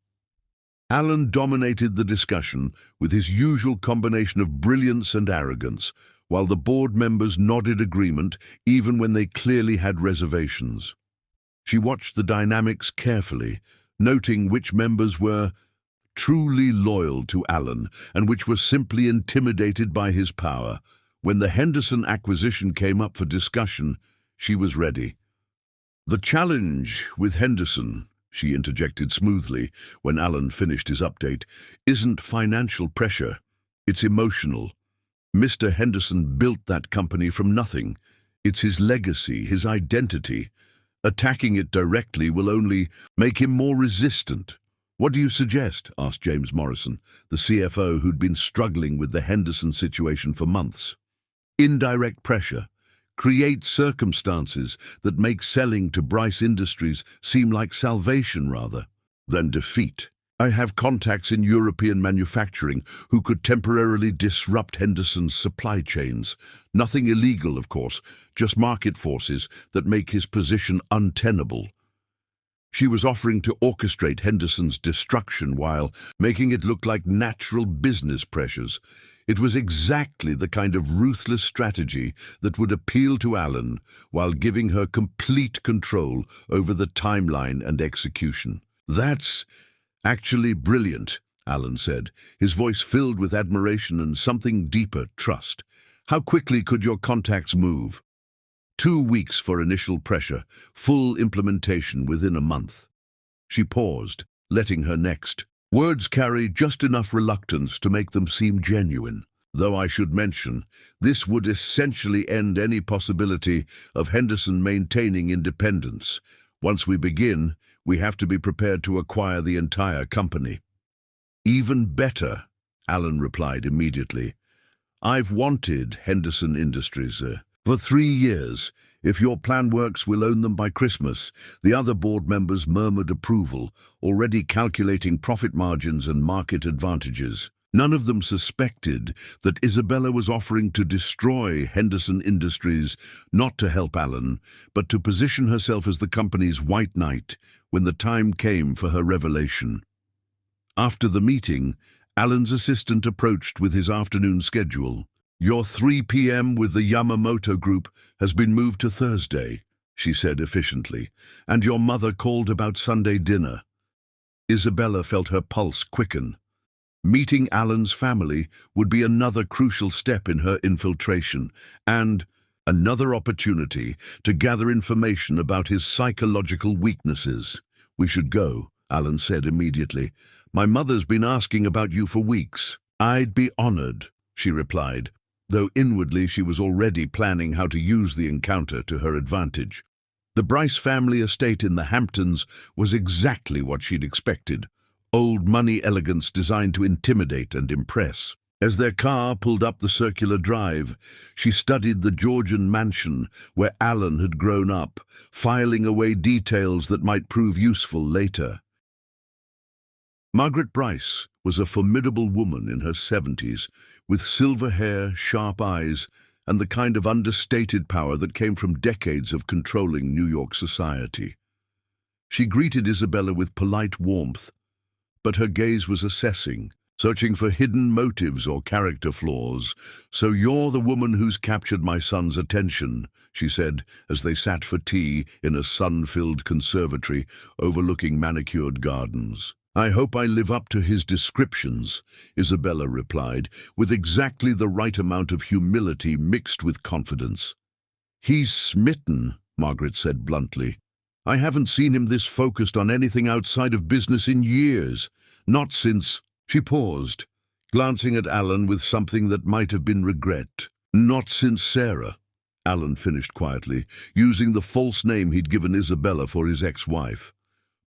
Alan dominated the discussion with his usual combination of brilliance and arrogance, while the board members nodded agreement even when they clearly had reservations. She watched the dynamics carefully, noting which members were truly loyal to Alan and which were simply intimidated by his power. When the Henderson acquisition came up for discussion, she was ready. "The challenge with Henderson," she interjected smoothly when Alan finished his update, "isn't financial pressure, it's emotional. Mr. Henderson built that company from nothing. It's his legacy, his identity. Attacking it directly will only make him more resistant." "What do you suggest?" asked James Morrison, the CFO who'd been struggling with the Henderson situation for months. "Indirect pressure. Create circumstances that make selling to Bryce Industries seem like salvation rather than defeat. I have contacts in European manufacturing who could temporarily disrupt Henderson's supply chains. Nothing illegal, of course, just market forces that make his position untenable." She was offering to orchestrate Henderson's destruction while making it look like natural business pressures. It was exactly the kind of ruthless strategy that would appeal to Alan while giving her complete control over the timeline and execution. "That's actually brilliant," Alan said, his voice filled with admiration and something deeper, trust. "How quickly could your contacts move?" 2 weeks for initial pressure, full implementation within a month. She paused, letting her next words carry just enough reluctance to make them seem genuine. "Though I should mention, this would essentially end any possibility of Henderson maintaining independence. Once we begin, we have to be prepared to acquire the entire company." "Even better," Alan replied immediately. "I've wanted Henderson Industries for 3 years. If your plan works, we'll own them by Christmas." The other board members murmured approval, already calculating profit margins and market advantages. None of them suspected that Isabella was offering to destroy Henderson Industries, not to help Alan, but to position herself as the company's white knight when the time came for her revelation. After the meeting, Alan's assistant approached with his afternoon schedule. "Your 3 p.m. with the Yamamoto Group has been moved to Thursday," she said efficiently, "and your mother called about Sunday dinner." Isabella felt her pulse quicken. Meeting Alan's family would be another crucial step in her infiltration, and another opportunity to gather information about his psychological weaknesses. "We should go," Alan said immediately. "My mother's been asking about you for weeks." "I'd be honored," she replied, though inwardly she was already planning how to use the encounter to her advantage. The Bryce family estate in the Hamptons was exactly what she'd expected. Old money elegance designed to intimidate and impress. As their car pulled up the circular drive, she studied the Georgian mansion where Alan had grown up, filing away details that might prove useful later. Margaret Bryce was a formidable woman in her 70s, with silver hair, sharp eyes, and the kind of understated power that came from decades of controlling New York society. She greeted Isabella with polite warmth, but her gaze was assessing, searching for hidden motives or character flaws. "So you're the woman who's captured my son's attention," she said as they sat for tea in a sun-filled conservatory overlooking manicured gardens. "I hope I live up to his descriptions," Isabella replied, with exactly the right amount of humility mixed with confidence. "He's smitten," Margaret said bluntly. "I haven't seen him this focused on anything outside of business in years. Not since—" She paused, glancing at Alan with something that might have been regret. "Not since Sarah," Alan finished quietly, using the false name he'd given Isabella for his ex-wife.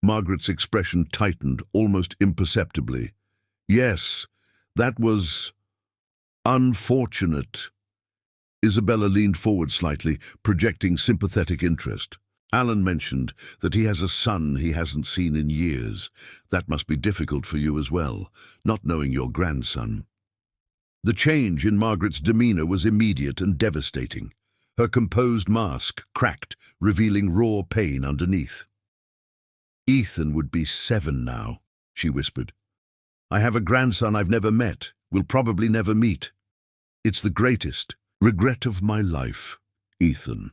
Margaret's expression tightened almost imperceptibly. "Yes, that was unfortunate." Isabella leaned forward slightly, projecting sympathetic interest. Alan mentioned that he has a son he hasn't seen in years. That must be difficult for you as well, not knowing your grandson. The change in Margaret's demeanour was immediate and devastating. Her composed mask cracked, revealing raw pain underneath. "Ethan would be 7 now," she whispered. "I have a grandson I've never met, will probably never meet. It's the greatest regret of my life, Ethan."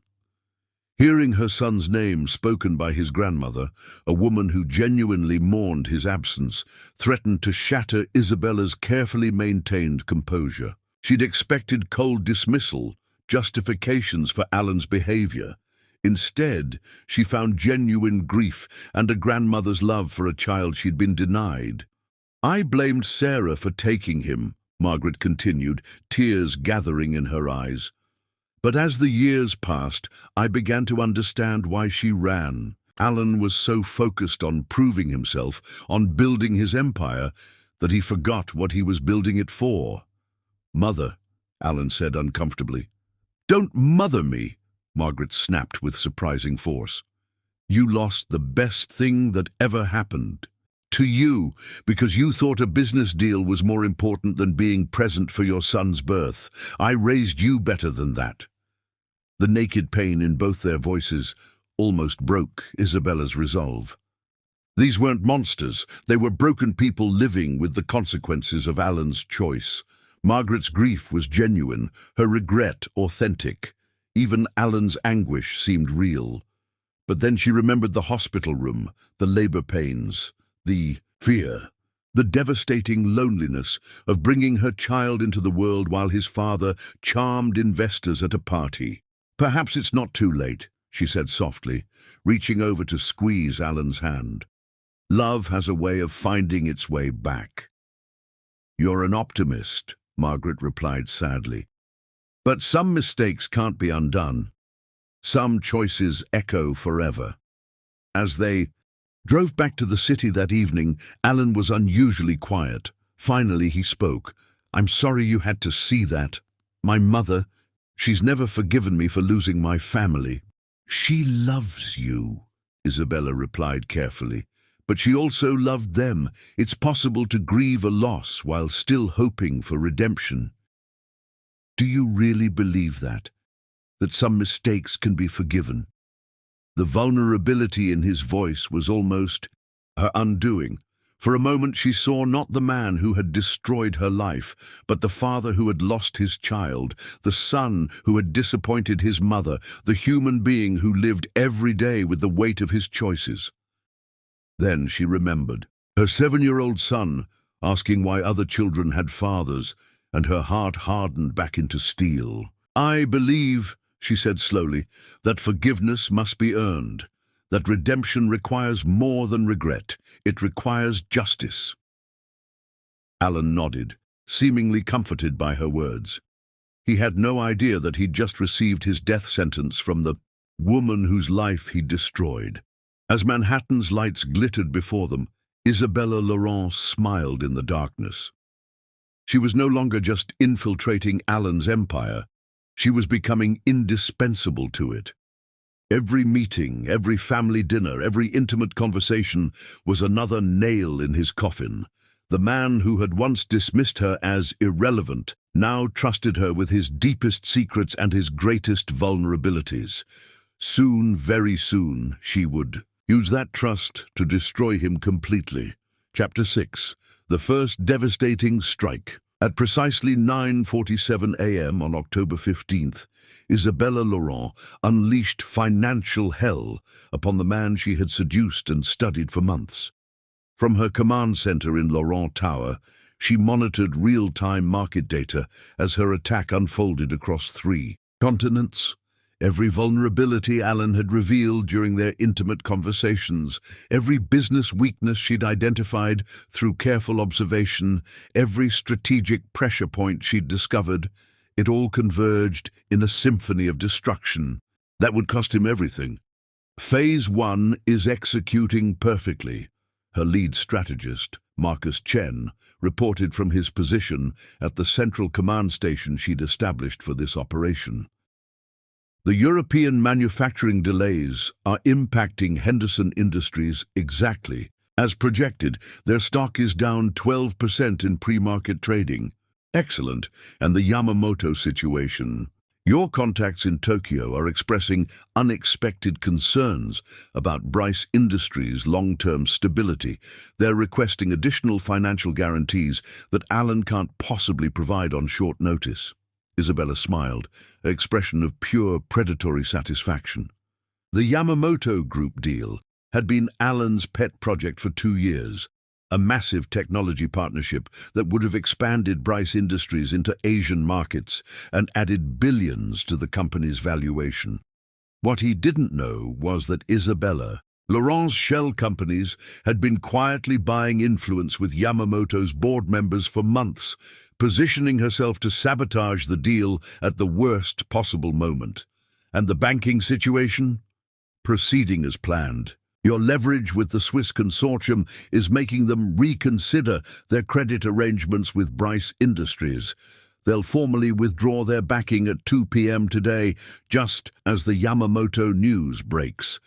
Hearing her son's name spoken by his grandmother, a woman who genuinely mourned his absence, threatened to shatter Isabella's carefully maintained composure. She'd expected cold dismissal, justifications for Alan's behavior. Instead, she found genuine grief and a grandmother's love for a child she'd been denied. "I blamed Sarah for taking him," Margaret continued, tears gathering in her eyes. "But as the years passed, I began to understand why she ran. Alan was so focused on proving himself, on building his empire, that he forgot what he was building it for." "Mother," Alan said uncomfortably. "Don't mother me," Margaret snapped with surprising force. "You lost the best thing that ever happened to you because you thought a business deal was more important than being present for your son's birth. I raised you better than that." The naked pain in both their voices almost broke Isabella's resolve. These weren't monsters, they were broken people living with the consequences of Alan's choice. Margaret's grief was genuine, her regret authentic. Even Alan's anguish seemed real. But then she remembered the hospital room, the labor pains, the fear, the devastating loneliness of bringing her child into the world while his father charmed investors at a party. "Perhaps it's not too late," she said softly, reaching over to squeeze Alan's hand. "Love has a way of finding its way back." "You're an optimist," Margaret replied sadly. "But some mistakes can't be undone. Some choices echo forever." As they drove back to the city that evening, Alan was unusually quiet. Finally he spoke. "I'm sorry you had to see that. My mother, she's never forgiven me for losing my family." "She loves you," Isabella replied carefully. "But she also loved them. It's possible to grieve a loss while still hoping for redemption." "Do you really believe that? That some mistakes can be forgiven?" The vulnerability in his voice was almost her undoing. For a moment she saw not the man who had destroyed her life, but the father who had lost his child, the son who had disappointed his mother, the human being who lived every day with the weight of his choices. Then she remembered her 7-year-old son asking why other children had fathers, and her heart hardened back into steel. "I believe," she said slowly, "that forgiveness must be earned. That redemption requires more than regret. It requires justice." Alan nodded, seemingly comforted by her words. He had no idea that he'd just received his death sentence from the woman whose life he'd destroyed. As Manhattan's lights glittered before them, Isabella Laurent smiled in the darkness. She was no longer just infiltrating Alan's empire. She was becoming indispensable to it. Every meeting, every family dinner, every intimate conversation was another nail in his coffin. The man who had once dismissed her as irrelevant now trusted her with his deepest secrets and his greatest vulnerabilities. Soon, very soon, she would use that trust to destroy him completely. Chapter 6. The First Devastating Strike. At precisely 9:47 a.m. on October 15th, Isabella Laurent unleashed financial hell upon the man she had seduced and studied for months. From her command center in Laurent Tower, she monitored real-time market data as her attack unfolded across 3 continents. Every vulnerability Alan had revealed during their intimate conversations, every business weakness she'd identified through careful observation, every strategic pressure point she'd discovered, it all converged in a symphony of destruction that would cost him everything. Phase 1 is executing perfectly, her lead strategist, Marcus Chen, reported from his position at the central command station she'd established for this operation. The European manufacturing delays are impacting Henderson Industries exactly. As projected, their stock is down 12% in pre-market trading. Excellent. And the Yamamoto situation. Your contacts in Tokyo are expressing unexpected concerns about Bryce Industries' long-term stability. They're requesting additional financial guarantees that Alan can't possibly provide on short notice. Isabella smiled, an expression of pure predatory satisfaction. The Yamamoto Group deal had been Alan's pet project for 2 years, a massive technology partnership that would have expanded Bryce Industries into Asian markets and added billions to the company's valuation. What he didn't know was that Isabella, Laurent's shell companies, had been quietly buying influence with Yamamoto's board members for months, positioning herself to sabotage the deal at the worst possible moment. And the banking situation? Proceeding as planned. Your leverage with the Swiss consortium is making them reconsider their credit arrangements with Bryce Industries. They'll formally withdraw their backing at 2 p.m. today, just as the Yamamoto news breaks.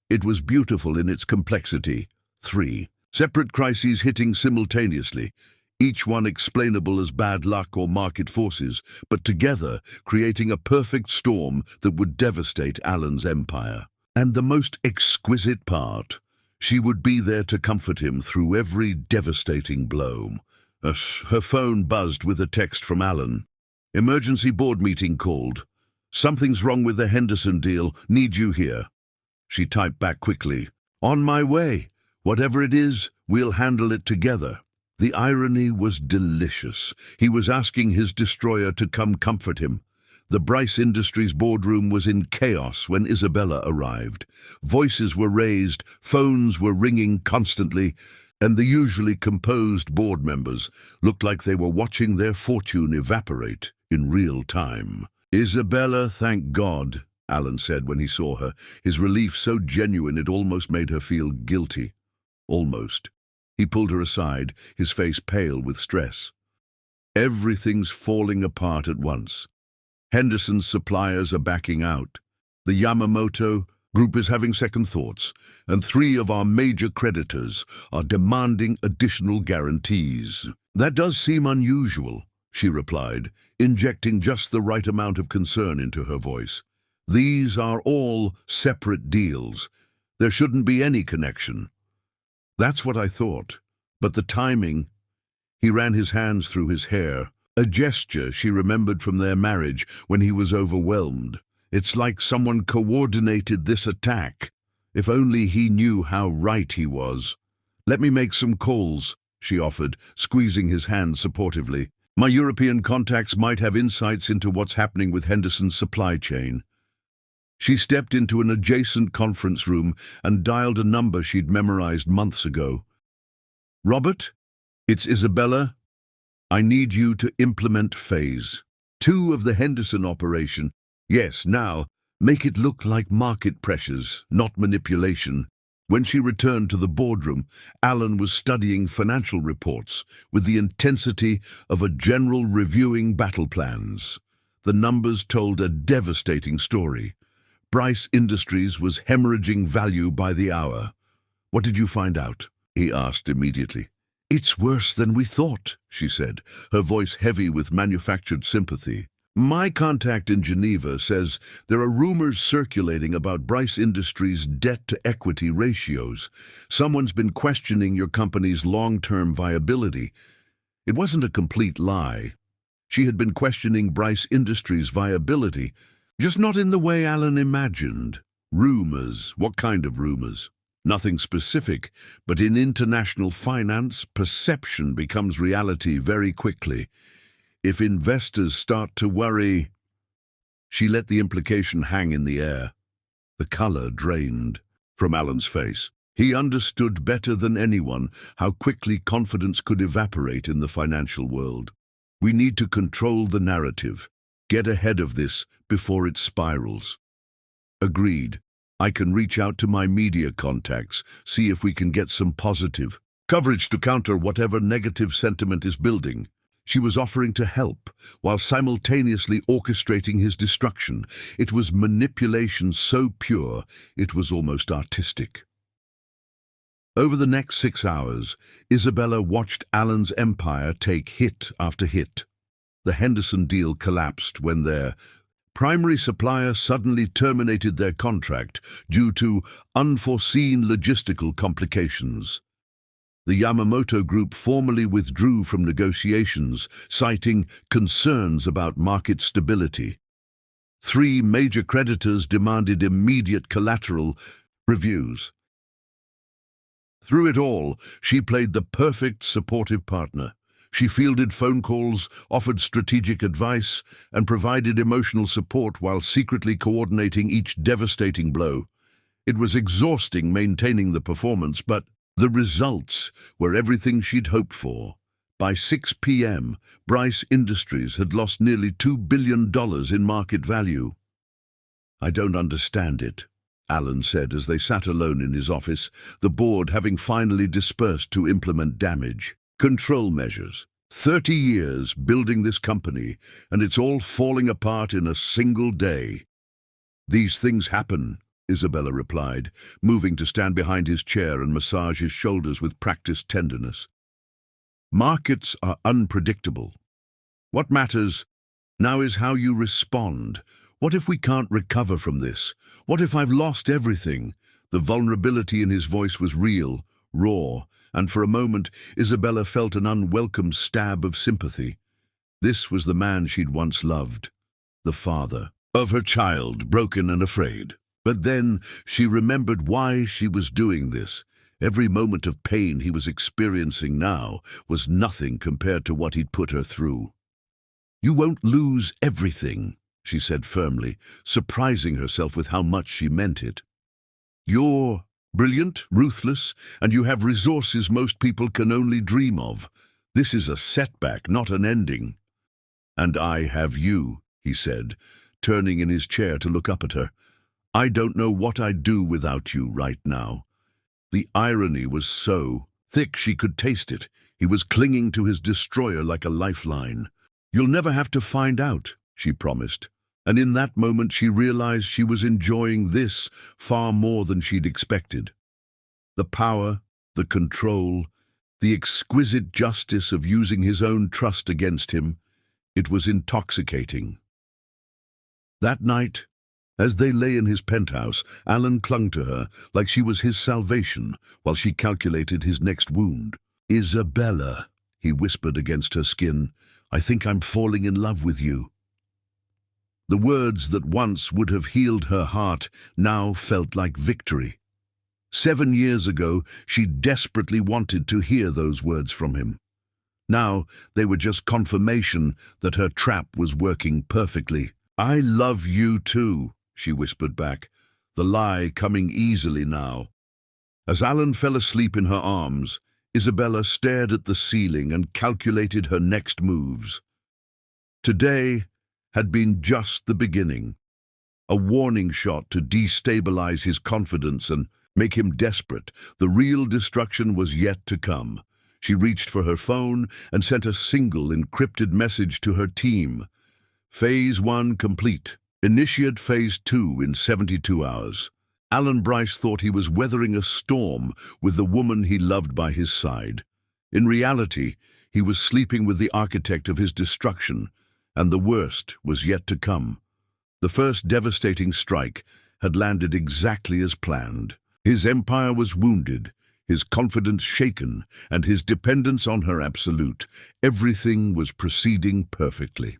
It was beautiful in its complexity. 3 separate crises hitting simultaneously, each one explainable as bad luck or market forces, but together creating a perfect storm that would devastate Alan's empire. And the most exquisite part, she would be there to comfort him through every devastating blow. Her phone buzzed with a text from Alan. Emergency board meeting called. Something's wrong with the Henderson deal. Need you here. She typed back quickly. On my way. Whatever it is, we'll handle it together. The irony was delicious. He was asking his destroyer to come comfort him. The Bryce Industries boardroom was in chaos when Isabella arrived. Voices were raised, phones were ringing constantly, and the usually composed board members looked like they were watching their fortune evaporate in real time. Isabella, thank God, Alan said when he saw her, his relief so genuine it almost made her feel guilty. Almost. He pulled her aside, his face pale with stress. Everything's falling apart at once. Henderson's suppliers are backing out. The Yamamoto Group is having second thoughts, and 3 of our major creditors are demanding additional guarantees. That does seem unusual, she replied, injecting just the right amount of concern into her voice. These are all separate deals. There shouldn't be any connection. That's what I thought, but the timing... He ran his hands through his hair, a gesture she remembered from their marriage when he was overwhelmed. It's like someone coordinated this attack. If only he knew how right he was. Let me make some calls, she offered, squeezing his hand supportively. My European contacts might have insights into what's happening with Henderson's supply chain. She stepped into an adjacent conference room and dialed a number she'd memorized months ago. Robert? It's Isabella. I need you to implement phase 2 of the Henderson operation. Yes, now, make it look like market pressures, not manipulation. When she returned to the boardroom, Alan was studying financial reports with the intensity of a general reviewing battle plans. The numbers told a devastating story. Bryce Industries was hemorrhaging value by the hour. What did you find out? He asked immediately. It's worse than we thought, she said, her voice heavy with manufactured sympathy. My contact in Geneva says there are rumors circulating about Bryce Industries' debt-to-equity ratios. Someone's been questioning your company's long-term viability. It wasn't a complete lie. She had been questioning Bryce Industries' viability, just not in the way Alan imagined. Rumors. What kind of rumors? Nothing specific, but in international finance, perception becomes reality very quickly. If investors start to worry... She let the implication hang in the air. The color drained from Alan's face. He understood better than anyone how quickly confidence could evaporate in the financial world. We need to control the narrative, get ahead of this before it spirals. Agreed. I can reach out to my media contacts, see if we can get some positive coverage to counter whatever negative sentiment is building. She was offering to help, while simultaneously orchestrating his destruction. It was manipulation so pure, it was almost artistic. Over the next 6 hours, Isabella watched Alan's empire take hit after hit. The Henderson deal collapsed when their primary supplier suddenly terminated their contract due to unforeseen logistical complications. The Yamamoto Group formally withdrew from negotiations, citing concerns about market stability. 3 major creditors demanded immediate collateral reviews. Through it all, she played the perfect supportive partner. She fielded phone calls, offered strategic advice, and provided emotional support while secretly coordinating each devastating blow. It was exhausting maintaining the performance, but the results were everything she'd hoped for. By 6 p.m., Bryce Industries had lost nearly $2 billion in market value. "I don't understand it," Alan said as they sat alone in his office, the board having finally dispersed to implement damage control measures. 30 years building this company, and it's all falling apart in a single day. "These things happen," Isabella replied, moving to stand behind his chair and massage his shoulders with practiced tenderness. "Markets are unpredictable. What matters now is how you respond. What if we can't recover from this? What if I've lost everything?" The vulnerability in his voice was real, raw, and for a moment Isabella felt an unwelcome stab of sympathy. This was the man she'd once loved, the father of her child, broken and afraid. But then she remembered why she was doing this. Every moment of pain he was experiencing now was nothing compared to what he'd put her through. "You won't lose everything," she said firmly, surprising herself with how much she meant it. "You're brilliant, ruthless, and you have resources most people can only dream of. This is a setback, not an ending." "And I have you," he said, turning in his chair to look up at her. "I don't know what I'd do without you right now." The irony was so thick she could taste it. He was clinging to his destroyer like a lifeline. "You'll never have to find out," she promised. And in that moment she realized she was enjoying this far more than she'd expected. The power, the control, the exquisite justice of using his own trust against him. It was intoxicating. That night, as they lay in his penthouse, Alan clung to her like she was his salvation while she calculated his next wound. "Isabella," he whispered against her skin, "I think I'm falling in love with you." The words that once would have healed her heart now felt like victory. 7 years ago, she desperately wanted to hear those words from him. Now, they were just confirmation that her trap was working perfectly. "I love you too," she whispered back, the lie coming easily now. As Alan fell asleep in her arms, Isabella stared at the ceiling and calculated her next moves. Today had been just the beginning, a warning shot to destabilize his confidence and make him desperate. The real destruction was yet to come. She reached for her phone and sent a single encrypted message to her team. Phase 1 complete. Initiate Phase 2 in 72 hours. Alan Bryce thought he was weathering a storm with the woman he loved by his side. In reality, he was sleeping with the architect of his destruction, and the worst was yet to come. The first devastating strike had landed exactly as planned. His empire was wounded, his confidence shaken, and his dependence on her absolute. Everything was proceeding perfectly.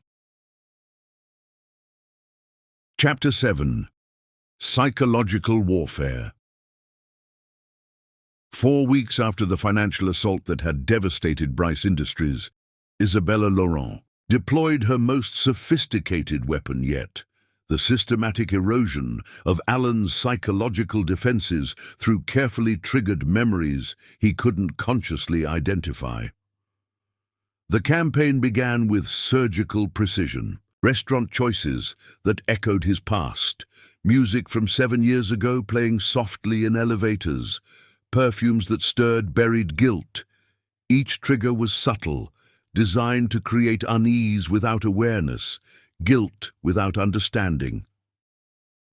Chapter 7. Psychological Warfare. 4 weeks after the financial assault that had devastated Bryce Industries, Isabella Laurent deployed her most sophisticated weapon yet, the systematic erosion of Alan's psychological defenses through carefully triggered memories he couldn't consciously identify. The campaign began with surgical precision. Restaurant choices that echoed his past, music from 7 years ago playing softly in elevators, perfumes that stirred buried guilt. Each trigger was subtle, designed to create unease without awareness, guilt without understanding.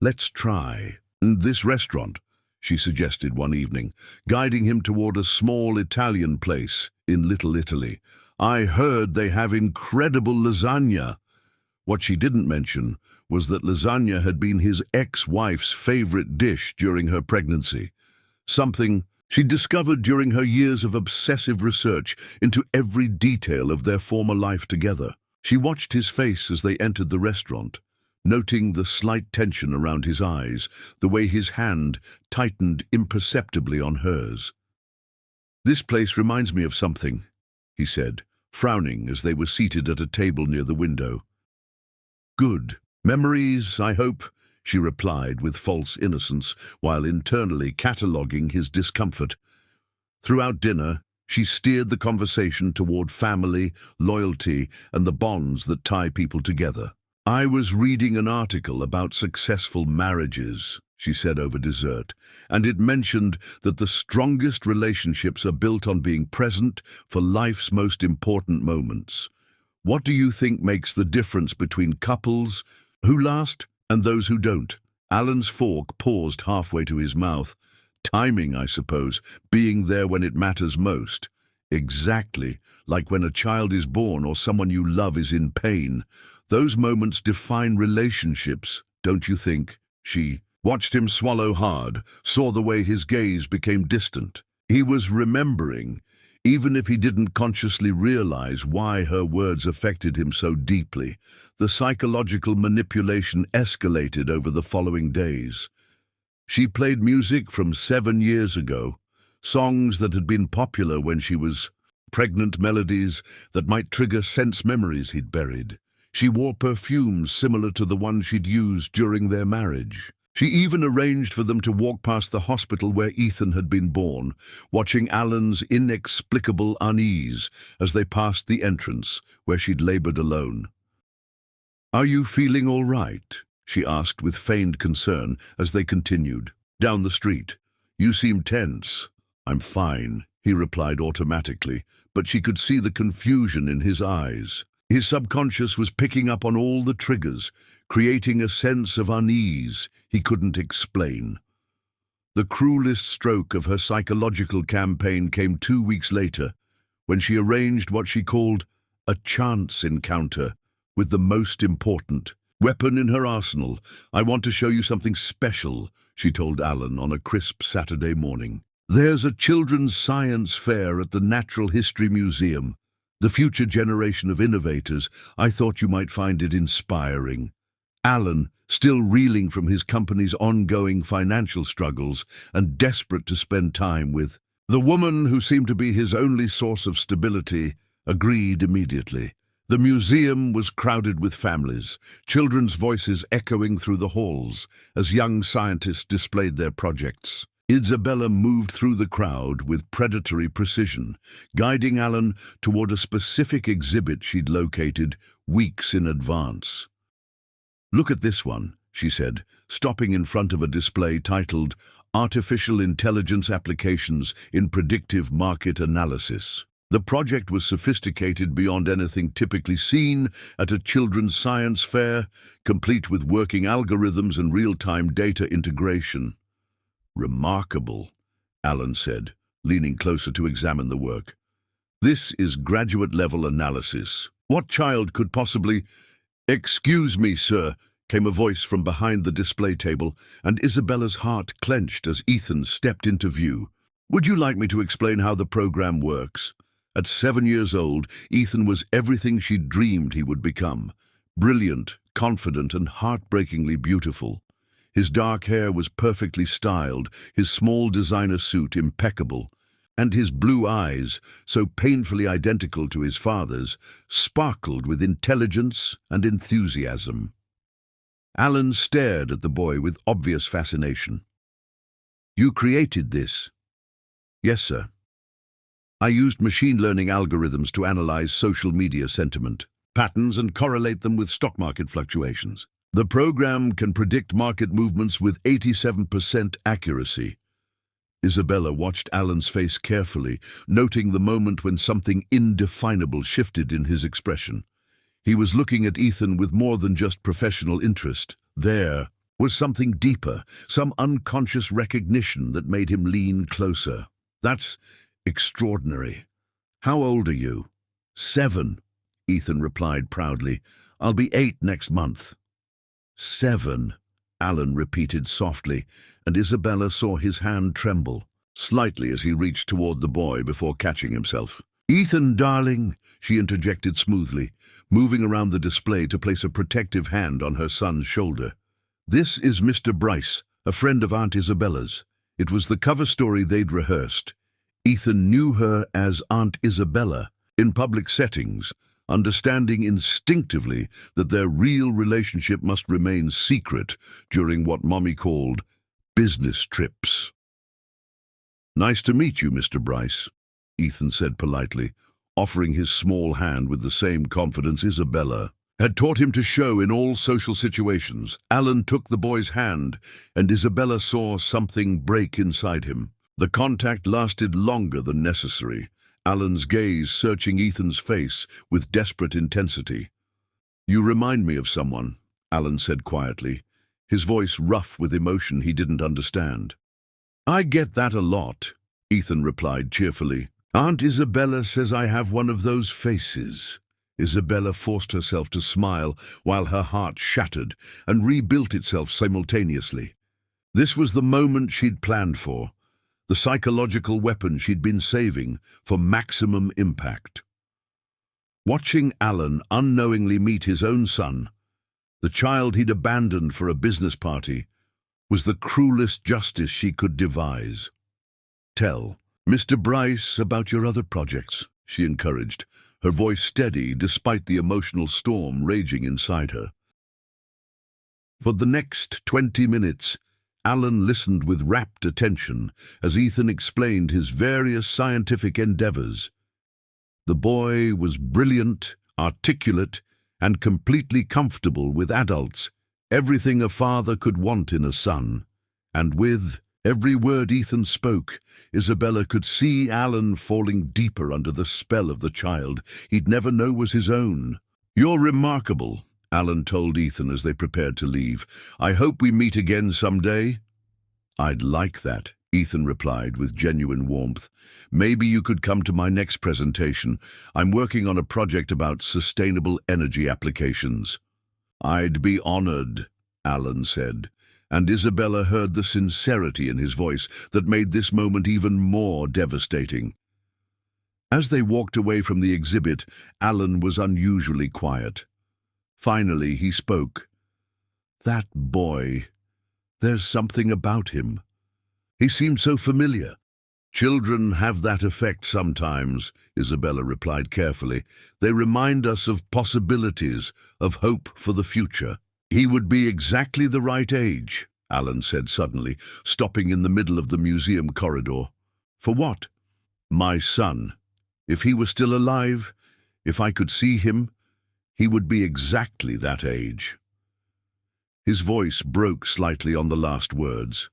"Let's try this restaurant," she suggested one evening, guiding him toward a small Italian place in Little Italy. "I heard they have incredible lasagna." What she didn't mention was that lasagna had been his ex-wife's favorite dish during her pregnancy, something she discovered during her years of obsessive research into every detail of their former life together. She watched his face as they entered the restaurant, noting the slight tension around his eyes, the way his hand tightened imperceptibly on hers. "This place reminds me of something," he said, frowning as they were seated at a table near the window. "Good. Memories, I hope," she replied with false innocence, while internally cataloguing his discomfort. Throughout dinner, she steered the conversation toward family, loyalty, and the bonds that tie people together. "I was reading an article about successful marriages," she said over dessert, "and it mentioned that the strongest relationships are built on being present for life's most important moments. What do you think makes the difference between couples who last and those who don't?" Alan's fork paused halfway to his mouth. "Timing, I suppose, being there when it matters most." "Exactly, like when a child is born or someone you love is in pain. Those moments define relationships, don't you think?" She watched him swallow hard, saw the way his gaze became distant. He was remembering, even if he didn't consciously realize why her words affected him so deeply. The psychological manipulation escalated over the following days. She played music from 7 years ago, songs that had been popular when she was pregnant, melodies that might trigger sense memories he'd buried. She wore perfumes similar to the ones she'd used during their marriage. She even arranged for them to walk past the hospital where Ethan had been born, watching Alan's inexplicable unease as they passed the entrance where she'd labored alone. "Are you feeling all right?" she asked with feigned concern as they continued. "Down the street. You seem tense." "I'm fine," he replied automatically, but she could see the confusion in his eyes. His subconscious was picking up on all the triggers, creating a sense of unease he couldn't explain. The cruelest stroke of her psychological campaign came 2 weeks later, when she arranged what she called a chance encounter with the most important weapon in her arsenal. "I want to show you something special," she told Alan on a crisp Saturday morning. "There's a children's science fair at the Natural History Museum. The future generation of innovators. I thought you might find it inspiring." Alan, still reeling from his company's ongoing financial struggles and desperate to spend time with the woman who seemed to be his only source of stability, agreed immediately. The museum was crowded with families, children's voices echoing through the halls as young scientists displayed their projects. Isabella moved through the crowd with predatory precision, guiding Alan toward a specific exhibit she'd located weeks in advance. "Look at this one," she said, stopping in front of a display titled Artificial Intelligence Applications in Predictive Market Analysis. The project was sophisticated beyond anything typically seen at a children's science fair, complete with working algorithms and real-time data integration. "Remarkable," Alan said, leaning closer to examine the work. "This is graduate-level analysis. What child could possibly—" "Excuse me, sir," came a voice from behind the display table, and Isabella's heart clenched as Ethan stepped into view. "Would you like me to explain how the program works?" At 7 years old, Ethan was everything she'd dreamed he would become. Brilliant, confident, and heartbreakingly beautiful. His dark hair was perfectly styled, his small designer suit impeccable, and his blue eyes, so painfully identical to his father's, sparkled with intelligence and enthusiasm. Alan stared at the boy with obvious fascination. "You created this?" "Yes, sir. I used machine learning algorithms to analyze social media sentiment patterns and correlate them with stock market fluctuations. The program can predict market movements with 87% accuracy." Isabella watched Alan's face carefully, noting the moment when something indefinable shifted in his expression. He was looking at Ethan with more than just professional interest. There was something deeper, some unconscious recognition that made him lean closer. "That's extraordinary. How old are you?" "7, Ethan replied proudly. "I'll be 8 next month." "7," Alan repeated softly, and Isabella saw his hand tremble slightly as he reached toward the boy before catching himself. "Ethan, darling," she interjected smoothly, moving around the display to place a protective hand on her son's shoulder. "This is Mr. Bryce, a friend of Aunt Isabella's." It was the cover story they'd rehearsed. Ethan knew her as Aunt Isabella in public settings, understanding instinctively that their real relationship must remain secret during what Mommy called business trips. "Nice to meet you, Mr. Bryce," Ethan said politely, offering his small hand with the same confidence Isabella had taught him to show in all social situations. Alan took the boy's hand, and Isabella saw something break inside him. The contact lasted longer than necessary, Alan's gaze searching Ethan's face with desperate intensity. "You remind me of someone," Alan said quietly, his voice rough with emotion he didn't understand. "I get that a lot," Ethan replied cheerfully. "Aunt Isabella says I have one of those faces." Isabella forced herself to smile while her heart shattered and rebuilt itself simultaneously. This was the moment she'd planned for, the psychological weapon she'd been saving for maximum impact. Watching Alan unknowingly meet his own son, the child he'd abandoned for a business party, was the cruelest justice she could devise. "Tell Mr. Bryce about your other projects," she encouraged, her voice steady despite the emotional storm raging inside her. For the next 20 minutes, Alan listened with rapt attention as Ethan explained his various scientific endeavors. The boy was brilliant, articulate, and completely comfortable with adults, everything a father could want in a son. And with every word Ethan spoke, Isabella could see Alan falling deeper under the spell of the child he'd never know was his own. "You're remarkable," Alan told Ethan as they prepared to leave. "I hope we meet again someday." "I'd like that," Ethan replied with genuine warmth. "Maybe you could come to my next presentation. I'm working on a project about sustainable energy applications." "I'd be honored," Alan said, and Isabella heard the sincerity in his voice that made this moment even more devastating. As they walked away from the exhibit, Alan was unusually quiet. Finally, he spoke. "That boy, there's something about him. He seemed so familiar." "Children have that effect sometimes," Isabella replied carefully. "They remind us of possibilities, of hope for the future." "He would be exactly the right age," Alan said suddenly, stopping in the middle of the museum corridor. "For what?" "My son. If he were still alive, if I could see him, he would be exactly that age." His voice broke slightly on the last words.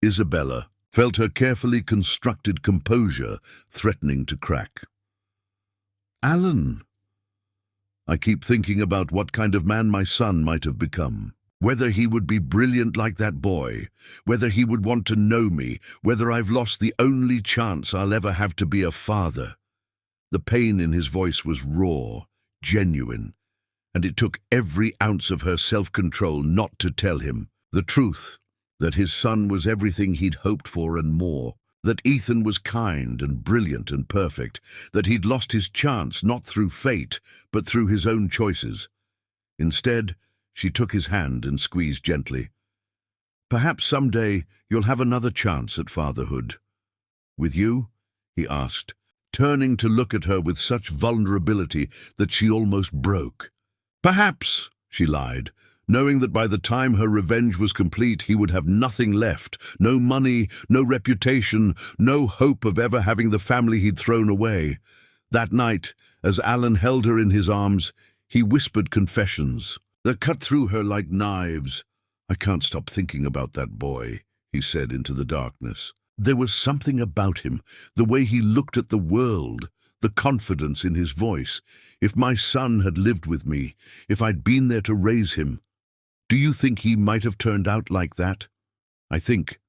Isabella felt her carefully constructed composure threatening to crack. "Alan, I keep thinking about what kind of man my son might have become. Whether he would be brilliant like that boy, whether he would want to know me, whether I've lost the only chance I'll ever have to be a father." The pain in his voice was raw, genuine, and it took every ounce of her self-control not to tell him the truth, that his son was everything he'd hoped for and more, that Ethan was kind and brilliant and perfect, that he'd lost his chance not through fate, but through his own choices. Instead, she took his hand and squeezed gently. "Perhaps someday you'll have another chance at fatherhood." "With you?" he asked, turning to look at her with such vulnerability that she almost broke. "Perhaps," she lied, knowing that by the time her revenge was complete he would have nothing left, no money, no reputation, no hope of ever having the family he'd thrown away. That night, as Alan held her in his arms, he whispered confessions that cut through her like knives. "I can't stop thinking about that boy," he said into the darkness. There was something about him, the way he looked at the world, the confidence in his voice. If my son had lived with me, if I'd been there to raise him, do you think he might have turned out like that? I think,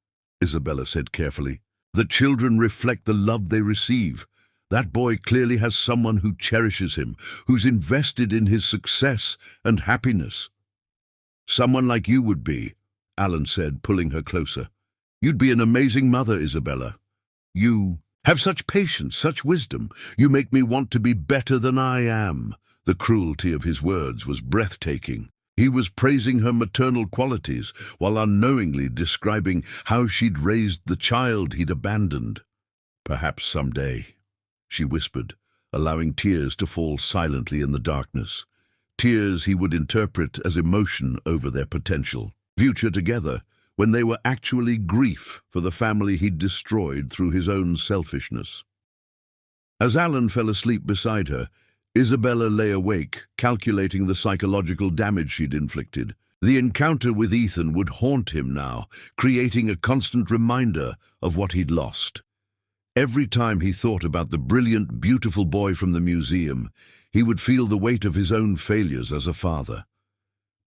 Isabella said carefully, that children reflect the love they receive. That boy clearly has someone who cherishes him, who's invested in his success and happiness. Someone like you would be, Alan said, pulling her closer. You'd be an amazing mother, Isabella. You have such patience, such wisdom. You make me want to be better than I am. The cruelty of his words was breathtaking. He was praising her maternal qualities while unknowingly describing how she'd raised the child he'd abandoned. Perhaps someday, she whispered, allowing tears to fall silently in the darkness. Tears he would interpret as emotion over their potential future together, when they were actually grief for the family he'd destroyed through his own selfishness. As Alan fell asleep beside her, Isabella lay awake, calculating the psychological damage she'd inflicted. The encounter with Ethan would haunt him now, creating a constant reminder of what he'd lost. Every time he thought about the brilliant, beautiful boy from the museum, he would feel the weight of his own failures as a father.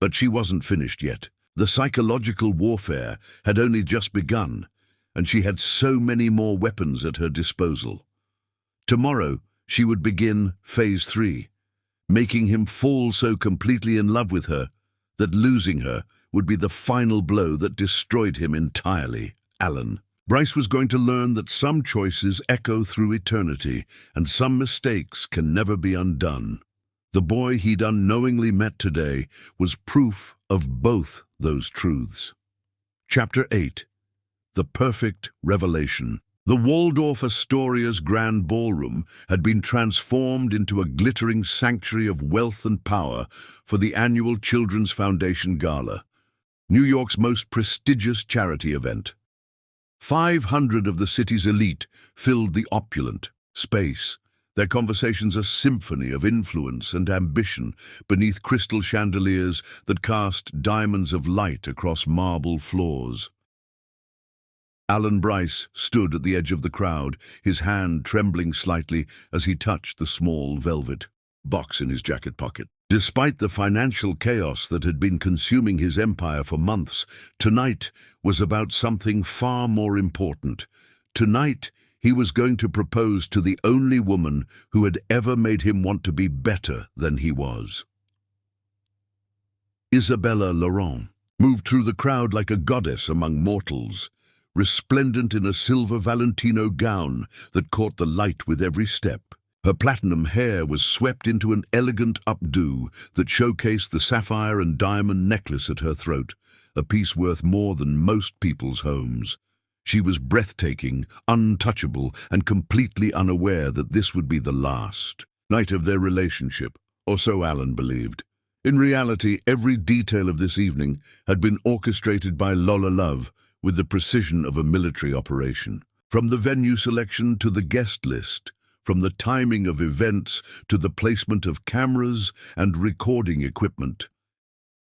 But she wasn't finished yet. The psychological warfare had only just begun, and she had so many more weapons at her disposal. Tomorrow, she would begin Phase 3, making him fall so completely in love with her that losing her would be the final blow that destroyed him entirely. Alan. Bryce was going to learn that some choices echo through eternity, and some mistakes can never be undone. The boy he'd unknowingly met today was proof of both those truths. Chapter 8. The Perfect Revelation. The Waldorf Astoria's grand ballroom had been transformed into a glittering sanctuary of wealth and power for the annual Children's Foundation Gala, New York's most prestigious charity event. 500 of the city's elite filled the opulent space, their conversations a symphony of influence and ambition beneath crystal chandeliers that cast diamonds of light across marble floors. Alan Bryce stood at the edge of the crowd, his hand trembling slightly as he touched the small velvet box in his jacket pocket. Despite the financial chaos that had been consuming his empire for months, tonight was about something far more important. Tonight, he was going to propose to the only woman who had ever made him want to be better than he was. Isabella Laurent moved through the crowd like a goddess among mortals, resplendent in a silver Valentino gown that caught the light with every step. Her platinum hair was swept into an elegant updo that showcased the sapphire and diamond necklace at her throat, a piece worth more than most people's homes. She was breathtaking, untouchable, and completely unaware that this would be the last night of their relationship, or so Alan believed. In reality, every detail of this evening had been orchestrated by Lola Love with the precision of a military operation. From the venue selection to the guest list, from the timing of events to the placement of cameras and recording equipment,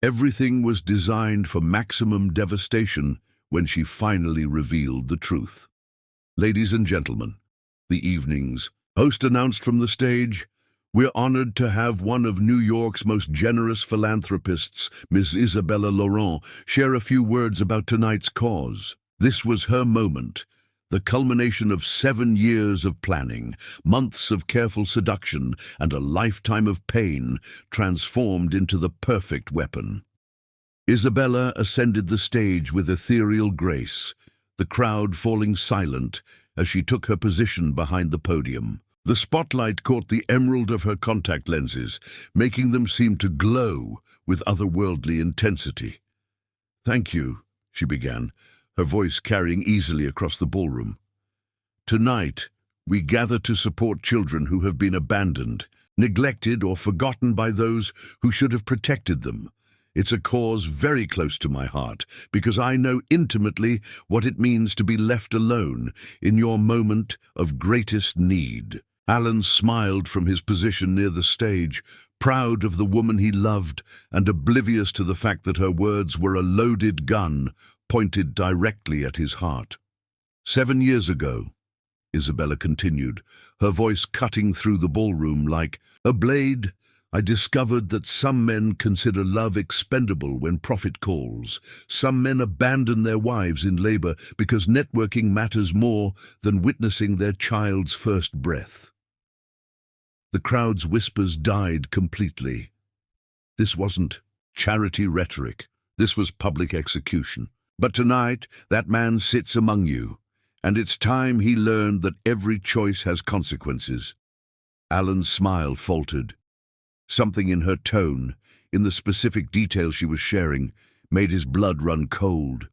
everything was designed for maximum devastation when she finally revealed the truth. Ladies and gentlemen, the evening's host announced from the stage, "We're honored to have one of New York's most generous philanthropists, Ms. Isabella Laurent, share a few words about tonight's cause." This was her moment, the culmination of 7 years of planning, months of careful seduction, and a lifetime of pain transformed into the perfect weapon. Isabella ascended the stage with ethereal grace, the crowd falling silent as she took her position behind the podium. The spotlight caught the emerald of her contact lenses, making them seem to glow with otherworldly intensity. "Thank you," she began, her voice carrying easily across the ballroom. "Tonight, we gather to support children who have been abandoned, neglected, or forgotten by those who should have protected them. It's a cause very close to my heart, because I know intimately what it means to be left alone in your moment of greatest need." Alan smiled from his position near the stage, proud of the woman he loved and oblivious to the fact that her words were a loaded gun pointed directly at his heart. 7 years ago, Isabella continued, her voice cutting through the ballroom like a blade, I discovered that some men consider love expendable when profit calls. Some men abandon their wives in labor because networking matters more than witnessing their child's first breath. The crowd's whispers died completely. This wasn't charity rhetoric. This was public execution. But tonight, that man sits among you, and it's time he learned that every choice has consequences. Alan's smile faltered. Something in her tone, in the specific detail she was sharing, made his blood run cold.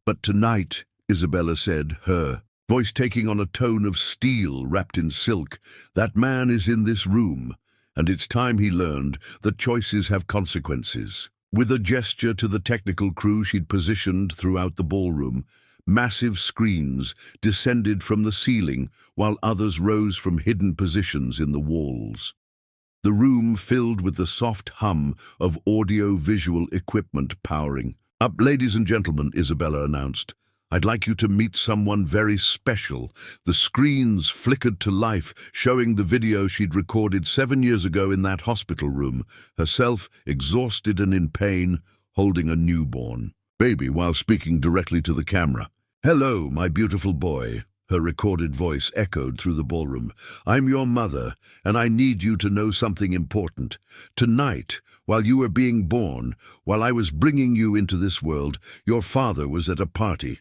But tonight, Isabella said, her voice taking on a tone of steel wrapped in silk, that man is in this room, and it's time he learned that choices have consequences. With a gesture to the technical crew she'd positioned throughout the ballroom, massive screens descended from the ceiling while others rose from hidden positions in the walls. The room filled with the soft hum of audio-visual equipment powering up. Ladies and gentlemen, Isabella announced, I'd like you to meet someone very special. The screens flickered to life, showing the video she'd recorded 7 years ago in that hospital room, herself exhausted and in pain, holding a newborn baby while speaking directly to the camera. Hello, my beautiful boy. Her recorded voice echoed through the ballroom. I'm your mother, and I need you to know something important. Tonight, while you were being born, while I was bringing you into this world, your father was at a party.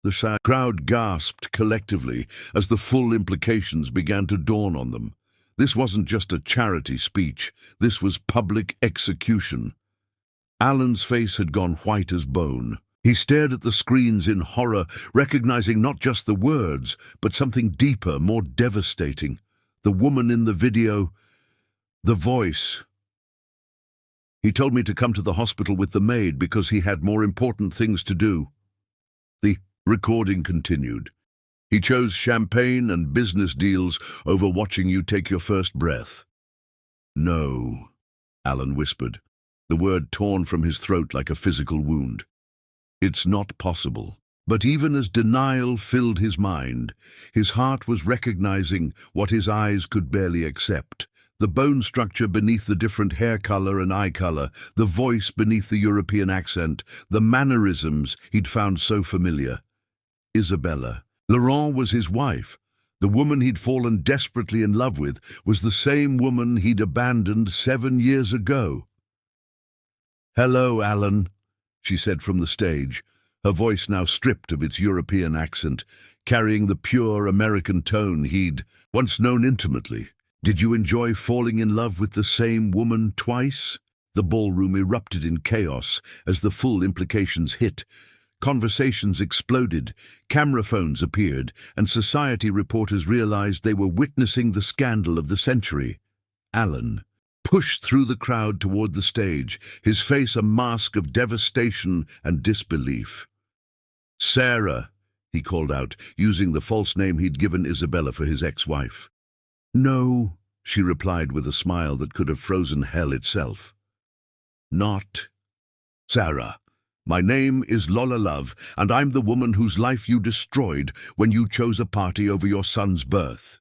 The crowd gasped collectively as the full implications began to dawn on them. This wasn't just a charity speech. This was public execution. Alan's face had gone white as bone. He stared at the screens in horror, recognizing not just the words, but something deeper, more devastating. The woman in the video, the voice. He told me to come to the hospital with the maid because he had more important things to do. The recording continued. He chose champagne and business deals over watching you take your first breath. No, Alan whispered, the word torn from his throat like a physical wound. It's not possible. But even as denial filled his mind, his heart was recognizing what his eyes could barely accept. The bone structure beneath the different hair color and eye color, the voice beneath the European accent, the mannerisms he'd found so familiar. Isabella. Laurent was his wife. The woman he'd fallen desperately in love with was the same woman he'd abandoned 7 years ago. Hello, Alan, she said from the stage, her voice now stripped of its European accent, carrying the pure American tone he'd once known intimately. Did you enjoy falling in love with the same woman twice? The ballroom erupted in chaos as the full implications hit. Conversations exploded, camera phones appeared, and society reporters realized they were witnessing the scandal of the century. Alan pushed through the crowd toward the stage, his face a mask of devastation and disbelief. Sarah, he called out, using the false name he'd given Isabella for his ex-wife. No, she replied with a smile that could have frozen hell itself. Not Sarah. My name is Lola Love, and I'm the woman whose life you destroyed when you chose a party over your son's birth.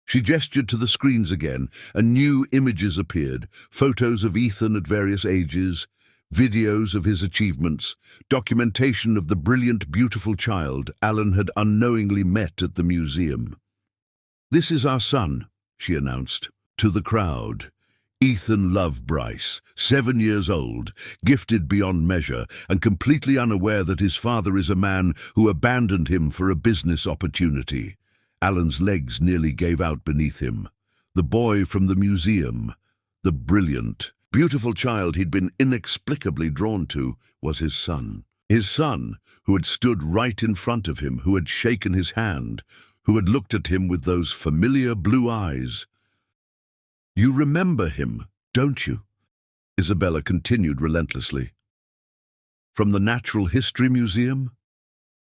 She gestured to the screens again, and new images appeared, photos of Ethan at various ages, videos of his achievements, documentation of the brilliant, beautiful child Alan had unknowingly met at the museum. This is our son, she announced, to the crowd. Ethan Love Bryce, 7 years old, gifted beyond measure, and completely unaware that his father is a man who abandoned him for a business opportunity. Alan's legs nearly gave out beneath him. The boy from the museum, the brilliant, beautiful child he'd been inexplicably drawn to, was his son. His son, who had stood right in front of him, who had shaken his hand, who had looked at him with those familiar blue eyes. You remember him, don't you? Isabella continued relentlessly. From the Natural History Museum?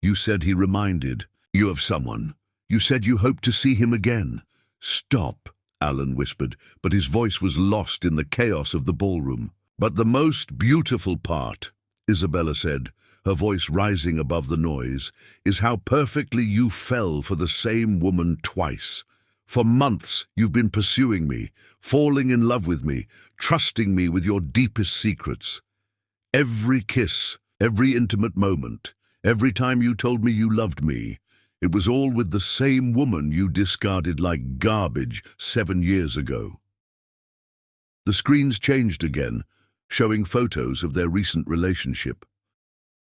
You said he reminded you of someone. You said you hoped to see him again. Stop, Alan whispered, but his voice was lost in the chaos of the ballroom. But the most beautiful part, Isabella said, her voice rising above the noise, is how perfectly you fell for the same woman twice. For months you've been pursuing me, falling in love with me, trusting me with your deepest secrets. Every kiss, every intimate moment, every time you told me you loved me, it was all with the same woman you discarded like garbage 7 years ago. The screens changed again, showing photos of their recent relationship.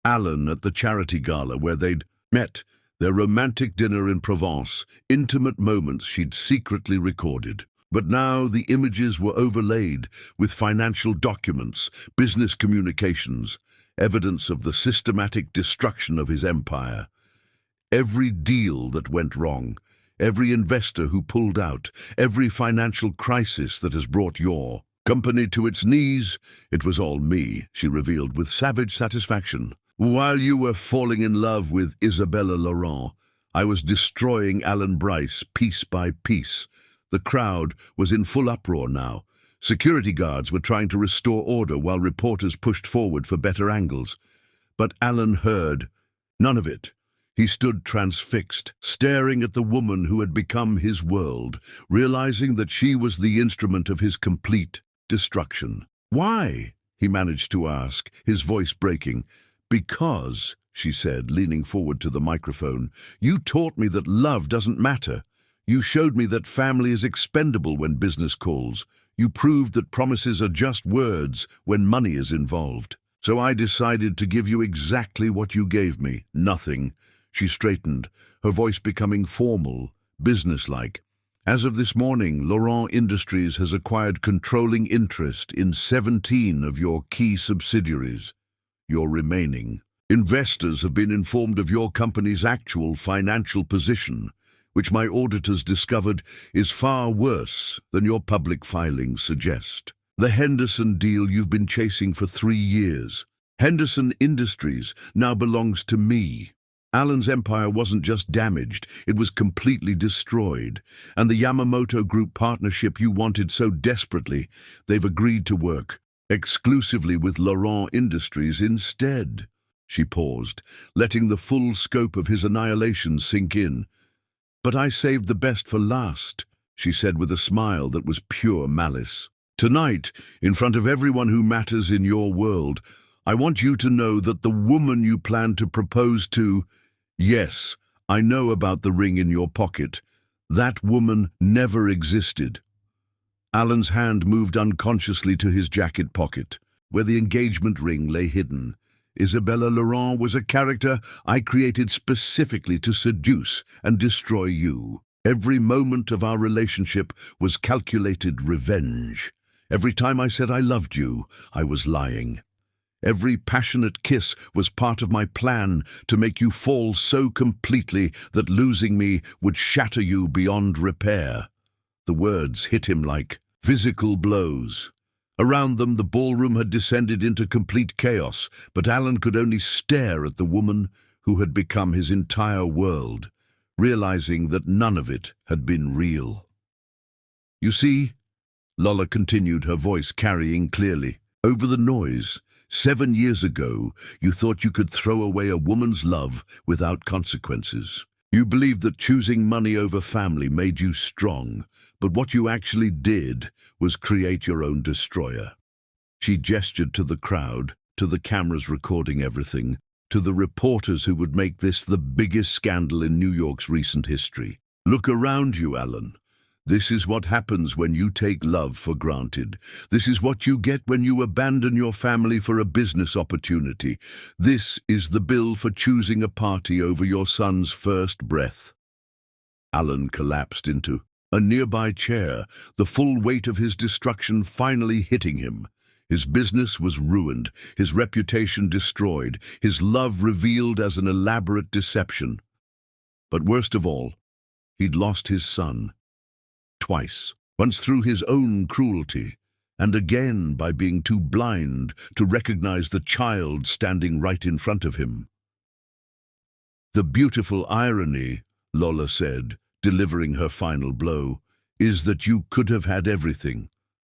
Alan at the charity gala where they'd met, their romantic dinner in Provence, intimate moments she'd secretly recorded. But now the images were overlaid with financial documents, business communications, evidence of the systematic destruction of his empire. Every deal that went wrong, every investor who pulled out, every financial crisis that has brought your company to its knees, it was all me, she revealed with savage satisfaction. While you were falling in love with Isabella Laurent, I was destroying Alan Bryce piece by piece. The crowd was in full uproar now. Security guards were trying to restore order while reporters pushed forward for better angles. But Alan heard none of it. He stood transfixed, staring at the woman who had become his world, realizing that she was the instrument of his complete destruction. Why? He managed to ask, his voice breaking. Because, she said, leaning forward to the microphone, you taught me that love doesn't matter. You showed me that family is expendable when business calls. You proved that promises are just words when money is involved. So I decided to give you exactly what you gave me, nothing. She straightened, her voice becoming formal, businesslike. As of this morning, Laurent Industries has acquired controlling interest in 17 of your key subsidiaries. Your remaining. Investors have been informed of your company's actual financial position, which my auditors discovered is far worse than your public filings suggest. The Henderson deal you've been chasing for 3 years. Henderson Industries now belongs to me. Alan's empire wasn't just damaged, it was completely destroyed. And the Yamamoto Group partnership you wanted so desperately, they've agreed to work exclusively with Laurent Industries instead. She paused, letting the full scope of his annihilation sink in. But I saved the best for last, she said with a smile that was pure malice. Tonight, in front of everyone who matters in your world, I want you to know that the woman you plan to propose to, yes, I know about the ring in your pocket, that woman never existed. Alan's hand moved unconsciously to his jacket pocket, where the engagement ring lay hidden. Isabella Laurent was a character I created specifically to seduce and destroy you. Every moment of our relationship was calculated revenge. Every time I said I loved you, I was lying. Every passionate kiss was part of my plan to make you fall so completely that losing me would shatter you beyond repair. The words hit him like physical blows. Around them, the ballroom had descended into complete chaos, but Alan could only stare at the woman who had become his entire world, realizing that none of it had been real. You see, Lola continued, her voice carrying clearly, over the noise, 7 years ago, you thought you could throw away a woman's love without consequences. You believed that choosing money over family made you strong, but what you actually did was create your own destroyer. She gestured to the crowd, to the cameras recording everything, to the reporters who would make this the biggest scandal in New York's recent history. Look around you, Alan. This is what happens when you take love for granted. This is what you get when you abandon your family for a business opportunity. This is the bill for choosing a party over your son's first breath. Alan collapsed into a nearby chair, the full weight of his destruction finally hitting him. His business was ruined, his reputation destroyed, his love revealed as an elaborate deception. But worst of all, he'd lost his son. Twice, once through his own cruelty, and again by being too blind to recognize the child standing right in front of him. The beautiful irony, Lola said, delivering her final blow, is that you could have had everything.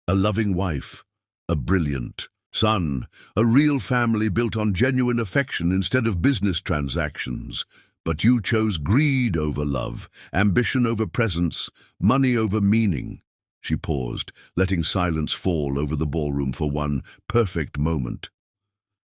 A loving wife, a brilliant, Son, a real family built on genuine affection instead of business transactions. But you chose greed over love, ambition over presence, money over meaning. She paused, letting silence fall over the ballroom for one perfect moment.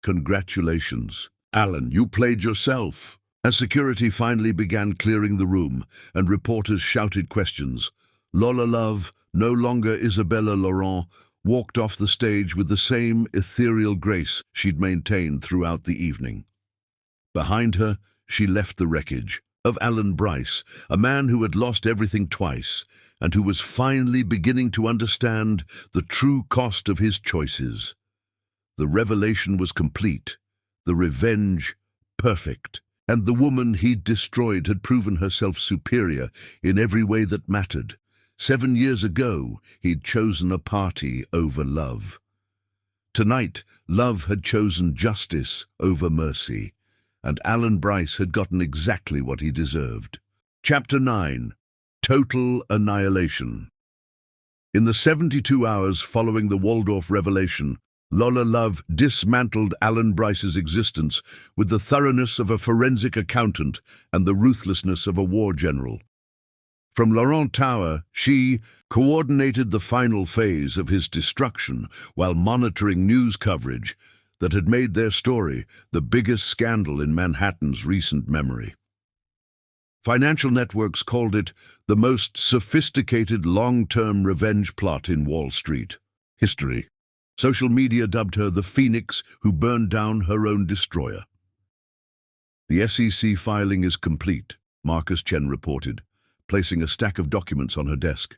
Congratulations. Alan, you played yourself. As security finally began clearing the room and reporters shouted questions, Lola Love, no longer Isabella Laurent, walked off the stage with the same ethereal grace she'd maintained throughout the evening. Behind her, she left the wreckage of Alan Bryce, a man who had lost everything twice and who was finally beginning to understand the true cost of his choices. The revelation was complete, the revenge perfect, and the woman he'd destroyed had proven herself superior in every way that mattered. 7 years ago, he'd chosen a party over love. Tonight, love had chosen justice over mercy, and Alan Bryce had gotten exactly what he deserved. Chapter 9. Total Annihilation. In the 72 hours following the Waldorf revelation, Lola Love dismantled Alan Bryce's existence with the thoroughness of a forensic accountant and the ruthlessness of a war general. From Laurent Tower, she coordinated the final phase of his destruction while monitoring news coverage that had made their story the biggest scandal in Manhattan's recent memory. Financial networks called it the most sophisticated long-term revenge plot in Wall Street history. Social media dubbed her the Phoenix who burned down her own destroyer. The SEC filing is complete, Marcus Chen reported, placing a stack of documents on her desk.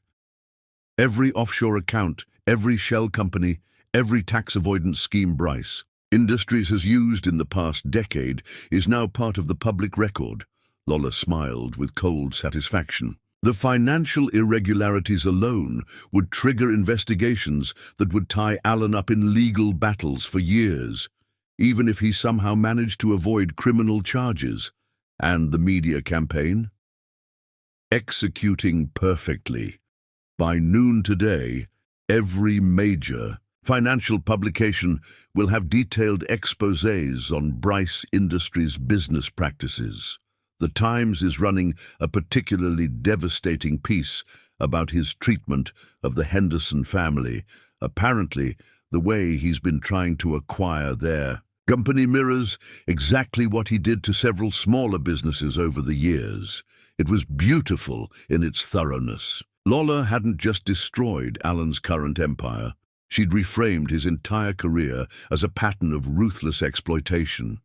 Every offshore account, every shell company, every tax avoidance scheme Bryce Industries has used in the past decade is now part of the public record. Lola smiled with cold satisfaction. The financial irregularities alone would trigger investigations that would tie Alan up in legal battles for years, even if he somehow managed to avoid criminal charges. And the media campaign? Executing perfectly. By noon today, every major financial publication will have detailed exposés on Bryce Industries' business practices. The Times is running a particularly devastating piece about his treatment of the Henderson family, apparently the way he's been trying to acquire their company mirrors exactly what he did to several smaller businesses over the years. It was beautiful in its thoroughness. Lola hadn't just destroyed Alan's current empire. She'd reframed his entire career as a pattern of ruthless exploitation.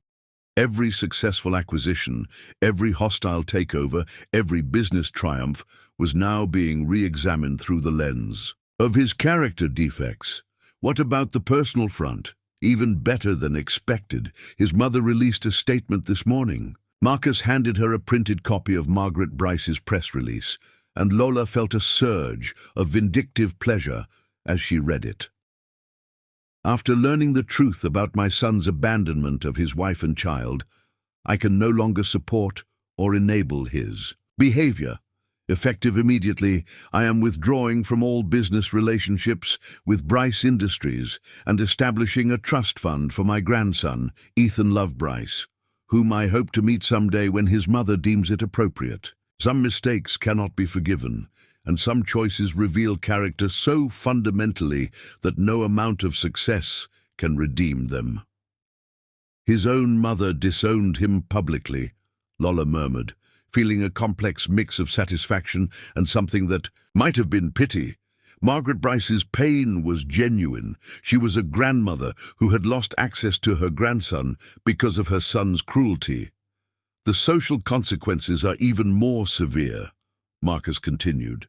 Every successful acquisition, every hostile takeover, every business triumph was now being re-examined through the lens of his character defects. What about the personal front? Even better than expected, his mother released a statement this morning. Marcus handed her a printed copy of Margaret Bryce's press release, and Lola felt a surge of vindictive pleasure as she read it. After learning the truth about my son's abandonment of his wife and child, I can no longer support or enable his behavior. Effective immediately, I am withdrawing from all business relationships with Bryce Industries and establishing a trust fund for my grandson, Ethan Love Bryce, whom I hope to meet someday when his mother deems it appropriate. Some mistakes cannot be forgiven, and some choices reveal character so fundamentally that no amount of success can redeem them. His own mother disowned him publicly, Lola murmured, feeling a complex mix of satisfaction and something that might have been pity. Margaret Bryce's pain was genuine. She was a grandmother who had lost access to her grandson because of her son's cruelty. The social consequences are even more severe, Marcus continued.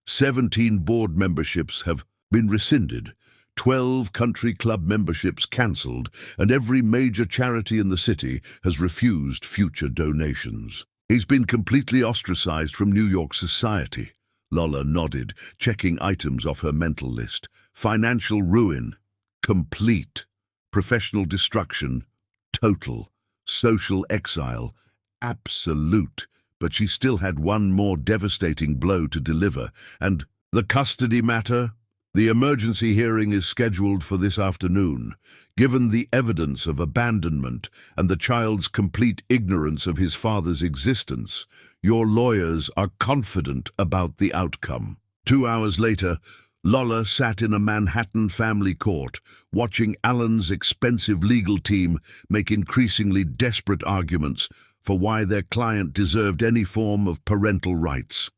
17 board memberships have been rescinded, 12 country club memberships cancelled, and every major charity in the city has refused future donations. He's been completely ostracized from New York society. Lola nodded, checking items off her mental list. Financial ruin, complete. Professional destruction, total. Social exile, absolute. But she still had one more devastating blow to deliver, and the custody matter? The emergency hearing is scheduled for this afternoon. Given the evidence of abandonment and the child's complete ignorance of his father's existence, your lawyers are confident about the outcome. 2 hours later, Lola sat in a Manhattan family court, watching Alan's expensive legal team make increasingly desperate arguments for why their client deserved any form of parental rights.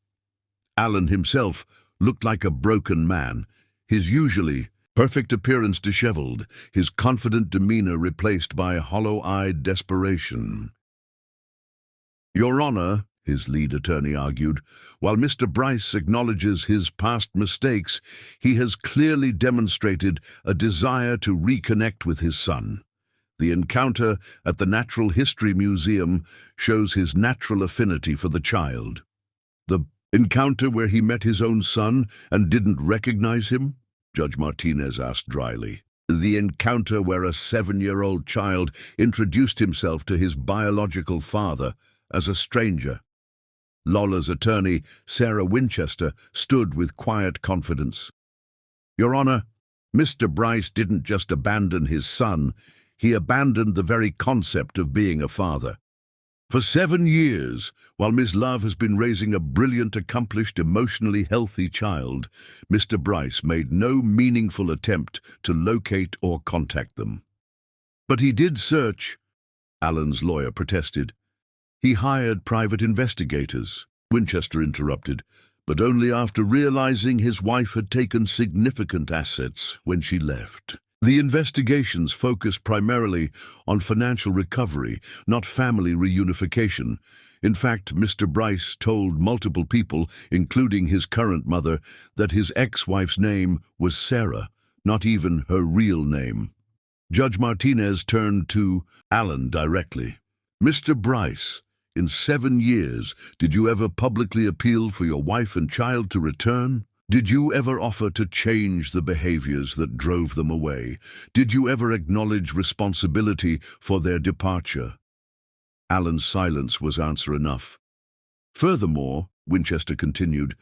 Alan himself looked like a broken man, his usually perfect appearance disheveled, his confident demeanor replaced by hollow-eyed desperation. "Your Honor," his lead attorney argued, "while Mr. Bryce acknowledges his past mistakes, he has clearly demonstrated a desire to reconnect with his son. The encounter at the Natural History Museum shows his natural affinity for the child." "The encounter where he met his own son and didn't recognize him?" Judge Martinez asked dryly. "The encounter where a 7-year-old child introduced himself to his biological father as a stranger." Lola's attorney, Sarah Winchester, stood with quiet confidence. "Your Honor, Mr. Bryce didn't just abandon his son, he abandoned the very concept of being a father. For 7 years, while Ms. Love has been raising a brilliant, accomplished, emotionally healthy child, Mr. Bryce made no meaningful attempt to locate or contact them." "But he did search," Alan's lawyer protested. "He hired private investigators," Winchester interrupted, "but only after realizing his wife had taken significant assets when she left. The investigations focused primarily on financial recovery, not family reunification. In fact, Mr. Bryce told multiple people, including his current mother, that his ex-wife's name was Sarah, not even her real name." Judge Martinez turned to Alan directly. "Mr. Bryce, in 7 years, did you ever publicly appeal for your wife and child to return? Did you ever offer to change the behaviors that drove them away? Did you ever acknowledge responsibility for their departure?" Alan's silence was answer enough. "Furthermore," Winchester continued,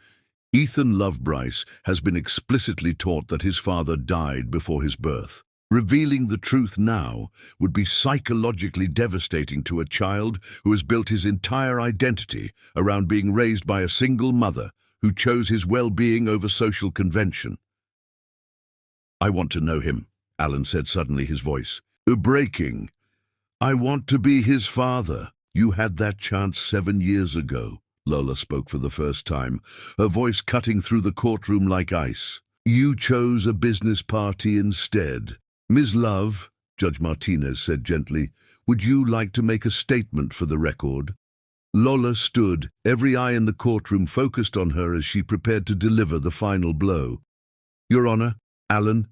"Ethan Love Bryce has been explicitly taught that his father died before his birth. Revealing the truth now would be psychologically devastating to a child who has built his entire identity around being raised by a single mother who chose his well-being over social convention." "I want to know him," Alan said suddenly, his voice breaking. "I want to be his father. You had that chance 7 years ago." Lola spoke for the first time, her voice cutting through the courtroom like ice. "You chose a business party instead. Ms. Love," Judge Martinez said gently, "would you like to make a statement for the record?" Lola stood, every eye in the courtroom focused on her as she prepared to deliver the final blow. "Your Honor, Alan,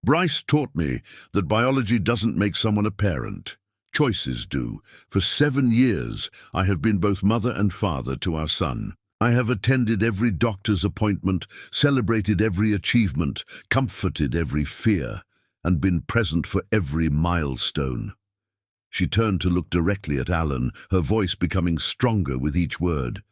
Bryce taught me that biology doesn't make someone a parent. Choices do. For 7 years, I have been both mother and father to our son. I have attended every doctor's appointment, celebrated every achievement, comforted every fear, and been present for every milestone." She turned to look directly at Alan, her voice becoming stronger with each word.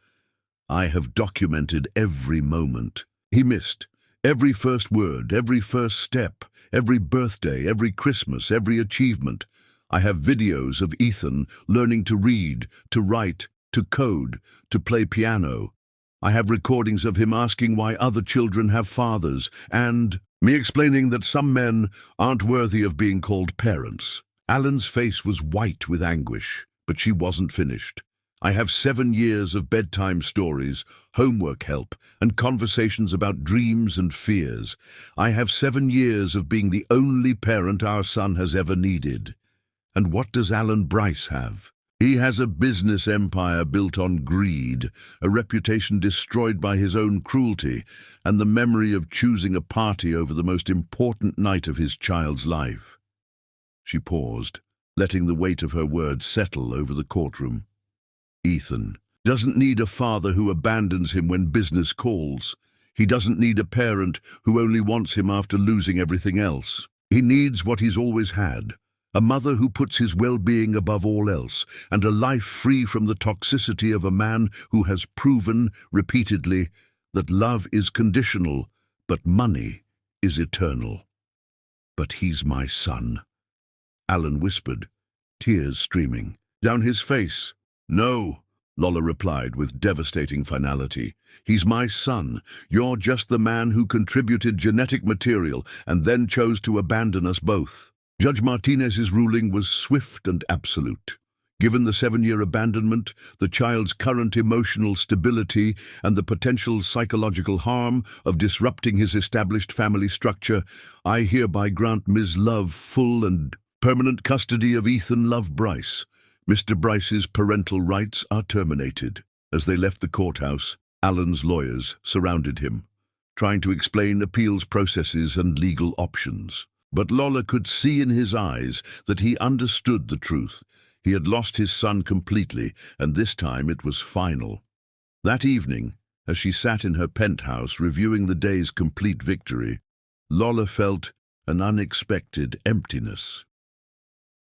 "I have documented every moment he missed, every first word, every first step, every birthday, every Christmas, every achievement. I have videos of Ethan learning to read, to write, to code, to play piano. I have recordings of him asking why other children have fathers, and me explaining that some men aren't worthy of being called parents." Alan's face was white with anguish, but she wasn't finished. "I have 7 years of bedtime stories, homework help, and conversations about dreams and fears. I have 7 years of being the only parent our son has ever needed." And what does Alan Bryce have? He has a business empire built on greed, a reputation destroyed by his own cruelty, and the memory of choosing a party over the most important night of his child's life. She paused, letting the weight of her words settle over the courtroom. "Ethan doesn't need a father who abandons him when business calls. He doesn't need a parent who only wants him after losing everything else. He needs what he's always had, a mother who puts his well-being above all else, and a life free from the toxicity of a man who has proven repeatedly that love is conditional, but money is eternal. But he's my son, Alan whispered, tears streaming down his face. No, Lola replied with devastating finality. He's my son. You're just the man who contributed genetic material and then chose to abandon us both. Judge Martinez's ruling was swift and absolute. Given the 7-year abandonment, the child's current emotional stability, and the potential psychological harm of disrupting his established family structure, I hereby grant Ms. Love full and permanent custody of Ethan Love Bryce. Mr. Bryce's parental rights are terminated. As they left the courthouse, Alan's lawyers surrounded him, trying to explain appeals processes and legal options. But Lola could see in his eyes that he understood the truth. He had lost his son completely, and this time it was final. That evening, as she sat in her penthouse reviewing the day's complete victory, Lola felt an unexpected emptiness.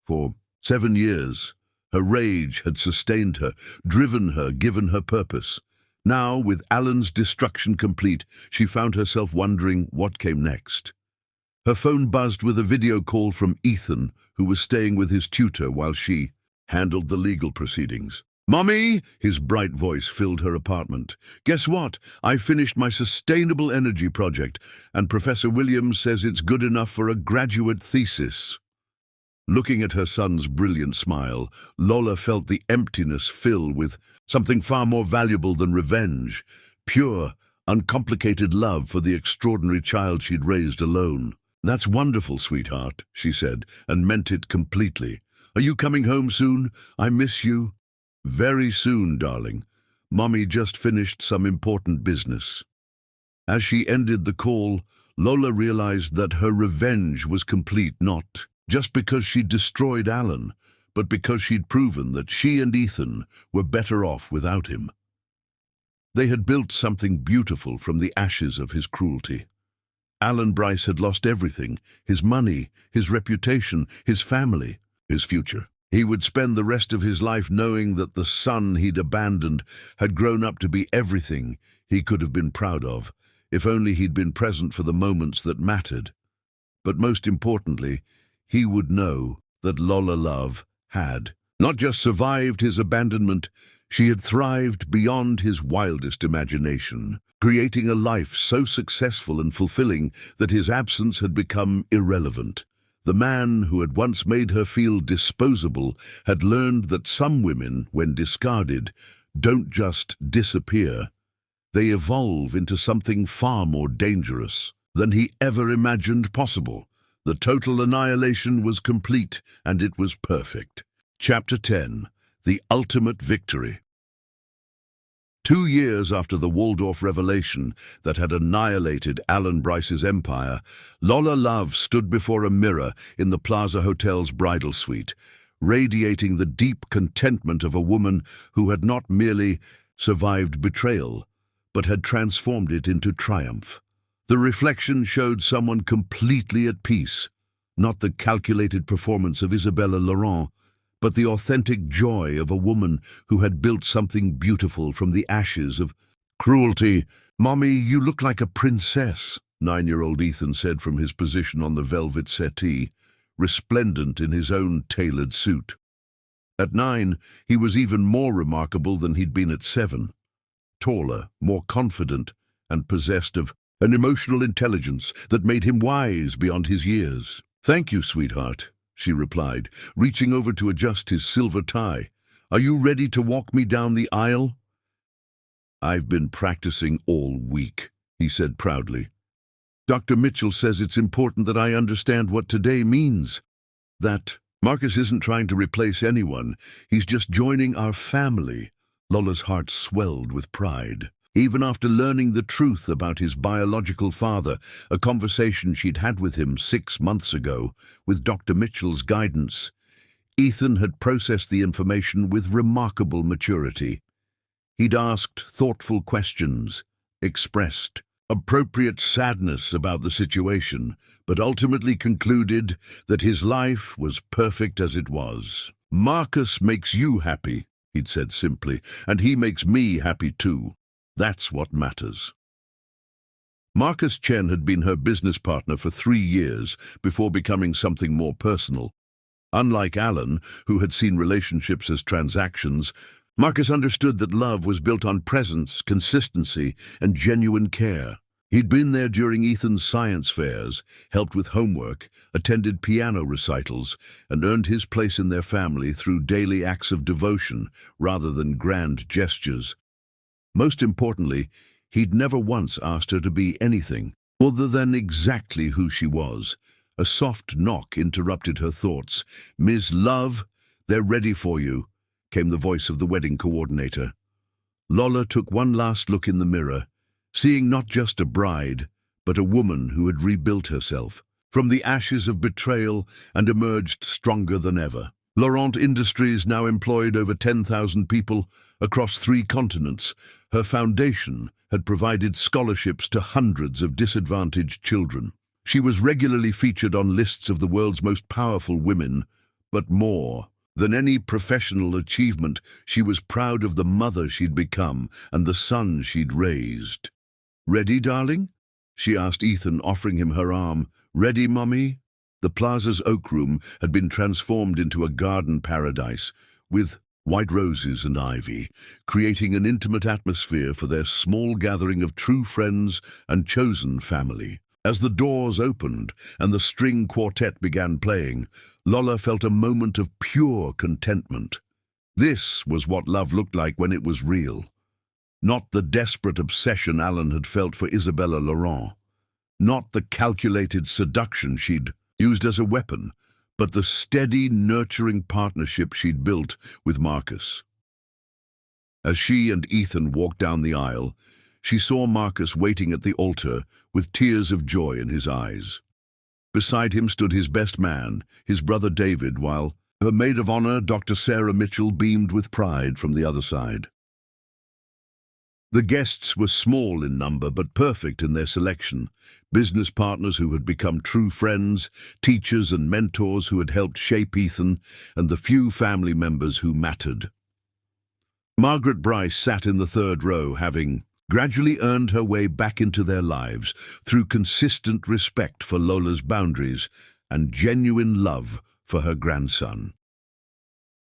For 7 years, her rage had sustained her, driven her, given her purpose. Now, with Alan's destruction complete, she found herself wondering what came next. Her phone buzzed with a video call from Ethan, who was staying with his tutor while she handled the legal proceedings. "Mommy!" His bright voice filled her apartment. "Guess what? I finished my sustainable energy project, and Professor Williams says it's good enough for a graduate thesis." Looking at her son's brilliant smile, Lola felt the emptiness fill with something far more valuable than revenge, pure, uncomplicated love for the extraordinary child she'd raised alone. "That's wonderful, sweetheart," she said, and meant it completely. "Are you coming home soon? I miss you." "Very soon, darling. Mommy just finished some important business." As she ended the call, Lola realized that her revenge was complete, not just because she'd destroyed Alan, but because she'd proven that she and Ethan were better off without him. They had built something beautiful from the ashes of his cruelty. Alan Bryce had lost everything: his money, his reputation, his family, his future. He would spend the rest of his life knowing that the son he'd abandoned had grown up to be everything he could have been proud of, if only he'd been present for the moments that mattered. But most importantly, he would know that Lola Love had not just survived his abandonment, she had thrived beyond his wildest imagination, creating a life so successful and fulfilling that his absence had become irrelevant. The man who had once made her feel disposable had learned that some women, when discarded, don't just disappear. They evolve into something far more dangerous than he ever imagined possible. The total annihilation was complete, and it was perfect. Chapter 10. The Ultimate Victory. 2 years after the Waldorf revelation that had annihilated Alan Bryce's empire, Lola Love stood before a mirror in the Plaza Hotel's bridal suite, radiating the deep contentment of a woman who had not merely survived betrayal, but had transformed it into triumph. The reflection showed someone completely at peace, not the calculated performance of Isabella Laurent, but the authentic joy of a woman who had built something beautiful from the ashes of cruelty. "Mommy, you look like a princess," 9-year-old Ethan said from his position on the velvet settee, resplendent in his own tailored suit. At 9, he was even more remarkable than he'd been at 7. Taller, more confident, and possessed of an emotional intelligence that made him wise beyond his years. "Thank you, sweetheart," she replied, reaching over to adjust his silver tie. "Are you ready to walk me down the aisle?" "I've been practicing all week," he said proudly. "Dr. Mitchell says it's important that I understand what today means. That Marcus isn't trying to replace anyone. He's just joining our family." Lola's heart swelled with pride. Even after learning the truth about his biological father, a conversation she'd had with him 6 months ago, with Dr. Mitchell's guidance, Ethan had processed the information with remarkable maturity. He'd asked thoughtful questions, expressed appropriate sadness about the situation, but ultimately concluded that his life was perfect as it was. "Marcus makes you happy," he'd said simply, "and he makes me happy too. That's what matters." Marcus Chen had been her business partner for 3 years before becoming something more personal. Unlike Alan, who had seen relationships as transactions, Marcus understood that love was built on presence, consistency, and genuine care. He'd been there during Ethan's science fairs, helped with homework, attended piano recitals, and earned his place in their family through daily acts of devotion rather than grand gestures. Most importantly, he'd never once asked her to be anything other than exactly who she was. A soft knock interrupted her thoughts. "Ms. Love, they're ready for you," came the voice of the wedding coordinator. Lola took one last look in the mirror, seeing not just a bride, but a woman who had rebuilt herself from the ashes of betrayal and emerged stronger than ever. Laurent Industries now employed over 10,000 people across 3 continents. Her foundation had provided scholarships to hundreds of disadvantaged children. She was regularly featured on lists of the world's most powerful women, but more than any professional achievement, she was proud of the mother she'd become and the son she'd raised. "Ready, darling?" she asked Ethan, offering him her arm. "Ready, Mommy?" The plaza's oak room had been transformed into a garden paradise, with white roses and ivy, creating an intimate atmosphere for their small gathering of true friends and chosen family. As the doors opened and the string quartet began playing, Lola felt a moment of pure contentment. This was what love looked like when it was real. Not the desperate obsession Alan had felt for Isabella Laurent. Not the calculated seduction she'd used as a weapon, but the steady, nurturing partnership she'd built with Marcus. As she and Ethan walked down the aisle, she saw Marcus waiting at the altar with tears of joy in his eyes. Beside him stood his best man, his brother David, while her maid of honor, Dr. Sarah Mitchell, beamed with pride from the other side. The guests were small in number but perfect in their selection. Business partners who had become true friends, teachers and mentors who had helped shape Ethan, and the few family members who mattered. Margaret Bryce sat in the 3rd row, having gradually earned her way back into their lives through consistent respect for Lola's boundaries and genuine love for her grandson.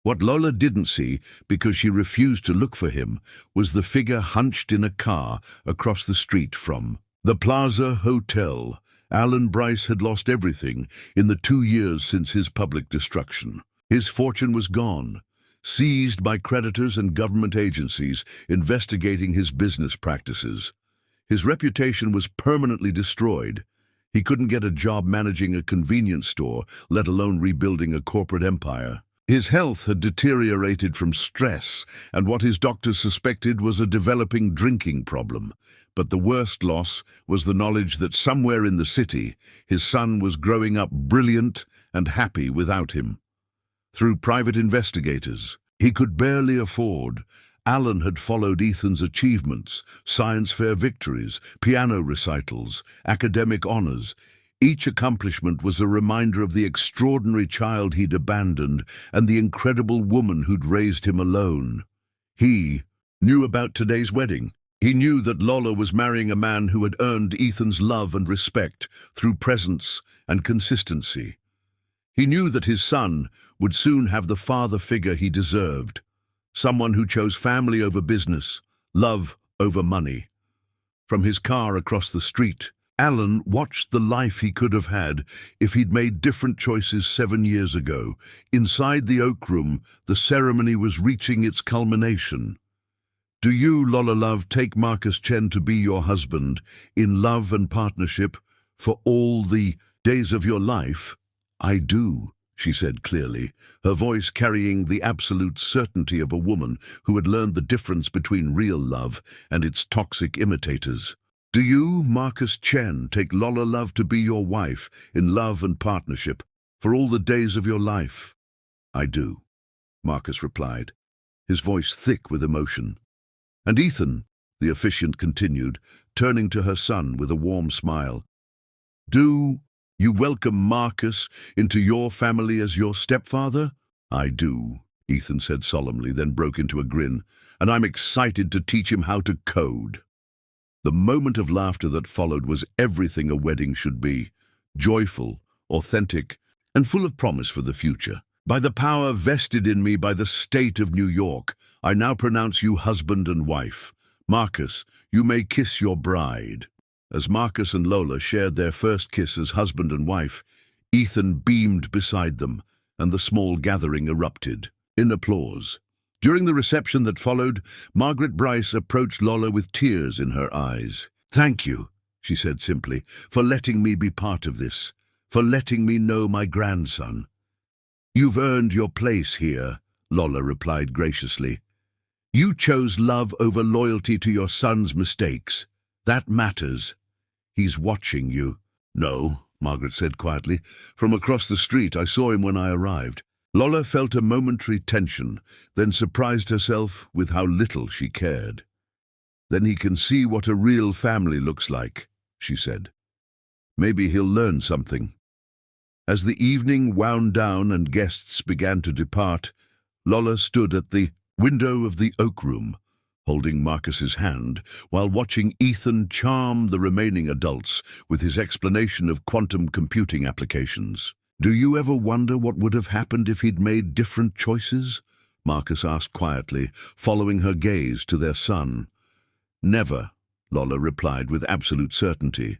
What Lola didn't see, because she refused to look for him, was the figure hunched in a car across the street from the Plaza Hotel. Alan Bryce had lost everything in the 2 years since his public destruction. His fortune was gone, seized by creditors and government agencies investigating his business practices. His reputation was permanently destroyed. He couldn't get a job managing a convenience store, let alone rebuilding a corporate empire. His health had deteriorated from stress, and what his doctors suspected was a developing drinking problem. But the worst loss was the knowledge that somewhere in the city, his son was growing up brilliant and happy without him. Through private investigators he could barely afford, Alan had followed Ethan's achievements, science fair victories, piano recitals, academic honors. Each accomplishment was a reminder of the extraordinary child he'd abandoned and the incredible woman who'd raised him alone. He knew about today's wedding. He knew that Lola was marrying a man who had earned Ethan's love and respect through presence and consistency. He knew that his son would soon have the father figure he deserved, someone who chose family over business, love over money. From his car across the street, Alan watched the life he could have had if he'd made different choices 7 years ago. Inside the oak room, the ceremony was reaching its culmination. "Do you, Lola Love, take Marcus Chen to be your husband, in love and partnership, for all the days of your life?" "I do," she said clearly, her voice carrying the absolute certainty of a woman who had learned the difference between real love and its toxic imitators. "Do you, Marcus Chen, take Lola Love to be your wife, in love and partnership, for all the days of your life?" "I do," Marcus replied, his voice thick with emotion. "And Ethan," the officiant continued, turning to her son with a warm smile, "do you welcome Marcus into your family as your stepfather?" "I do," Ethan said solemnly, then broke into a grin. "And I'm excited to teach him how to code." The moment of laughter that followed was everything a wedding should be: joyful, authentic, and full of promise for the future. By the power vested in me by the state of New York, I now pronounce you husband and wife. Marcus, you may kiss your bride. As Marcus and Lola shared their first kiss as husband and wife, Ethan beamed beside them, and the small gathering erupted in applause. During the reception that followed, Margaret Bryce approached Lola with tears in her eyes. "Thank you," she said simply, "for letting me be part of this, for letting me know my grandson." "You've earned your place here," Lola replied graciously. "You chose love over loyalty to your son's mistakes. That matters. He's watching you." "No," Margaret said quietly. "From across the street, I saw him when I arrived." Lola felt a momentary tension, then surprised herself with how little she cared. "Then he can see what a real family looks like," she said. "Maybe he'll learn something." As the evening wound down and guests began to depart, Lola stood at the window of the oak room, holding Marcus's hand, while watching Ethan charm the remaining adults with his explanation of quantum computing applications. "Do you ever wonder what would have happened if he'd made different choices?" Marcus asked quietly, following her gaze to their son. "Never," Lola replied with absolute certainty.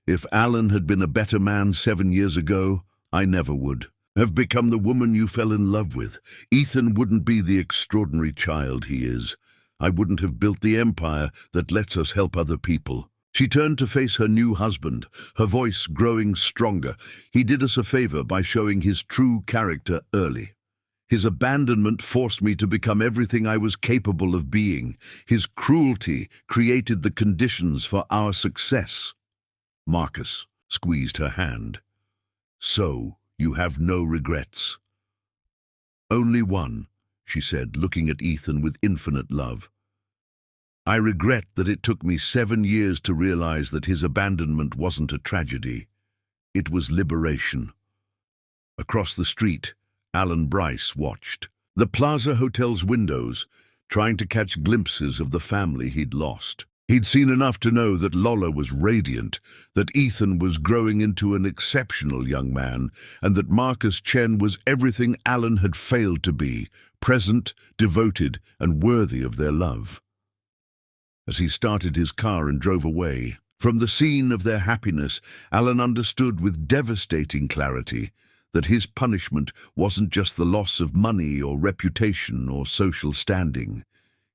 "If Alan had been a better man 7 years ago, I never would have become the woman you fell in love with. Ethan wouldn't be the extraordinary child he is. I wouldn't have built the empire that lets us help other people." She turned to face her new husband, her voice growing stronger. "He did us a favor by showing his true character early. His abandonment forced me to become everything I was capable of being. His cruelty created the conditions for our success." Marcus squeezed her hand. "So, you have no regrets?" "Only one," she said, looking at Ethan with infinite love. "I regret that it took me 7 years to realize that his abandonment wasn't a tragedy. It was liberation." Across the street, Alan Bryce watched the Plaza Hotel's windows, trying to catch glimpses of the family he'd lost. He'd seen enough to know that Lola was radiant, that Ethan was growing into an exceptional young man, and that Marcus Chen was everything Alan had failed to be: present, devoted, and worthy of their love. As he started his car and drove away from the scene of their happiness, Alan understood with devastating clarity that his punishment wasn't just the loss of money or reputation or social standing.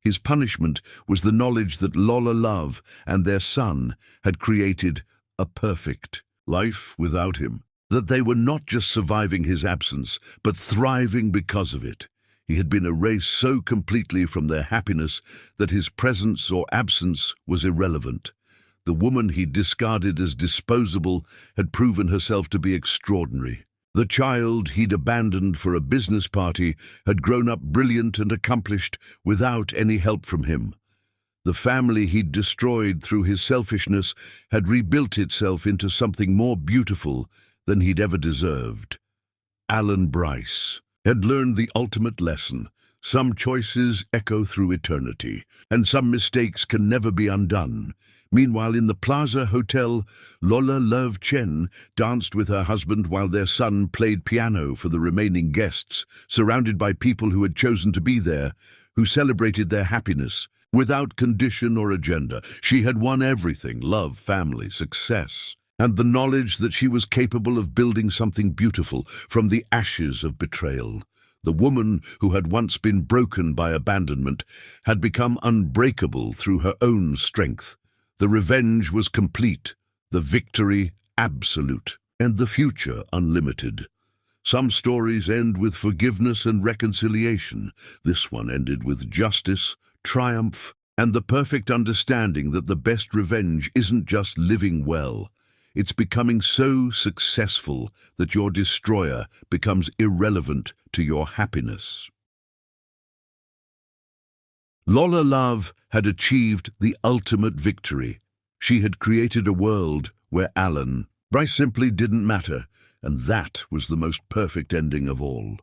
His punishment was the knowledge that Lola Love and their son had created a perfect life without him, that they were not just surviving his absence, but thriving because of it. He had been erased so completely from their happiness that his presence or absence was irrelevant. The woman he'd discarded as disposable had proven herself to be extraordinary. The child he'd abandoned for a business party had grown up brilliant and accomplished without any help from him. The family he'd destroyed through his selfishness had rebuilt itself into something more beautiful than he'd ever deserved. Alan Bryce had learned the ultimate lesson: some choices echo through eternity, and some mistakes can never be undone. Meanwhile, in the Plaza Hotel, Lola Love Chen danced with her husband while their son played piano for the remaining guests, surrounded by people who had chosen to be there, who celebrated their happiness without condition or agenda. She had won everything: love, family, success, and the knowledge that she was capable of building something beautiful from the ashes of betrayal. The woman who had once been broken by abandonment had become unbreakable through her own strength. The revenge was complete, the victory absolute, and the future unlimited. Some stories end with forgiveness and reconciliation. This one ended with justice, triumph, and the perfect understanding that the best revenge isn't just living well. It's becoming so successful that your destroyer becomes irrelevant to your happiness. Lola Love had achieved the ultimate victory. She had created a world where Alan Bryce simply didn't matter, and that was the most perfect ending of all.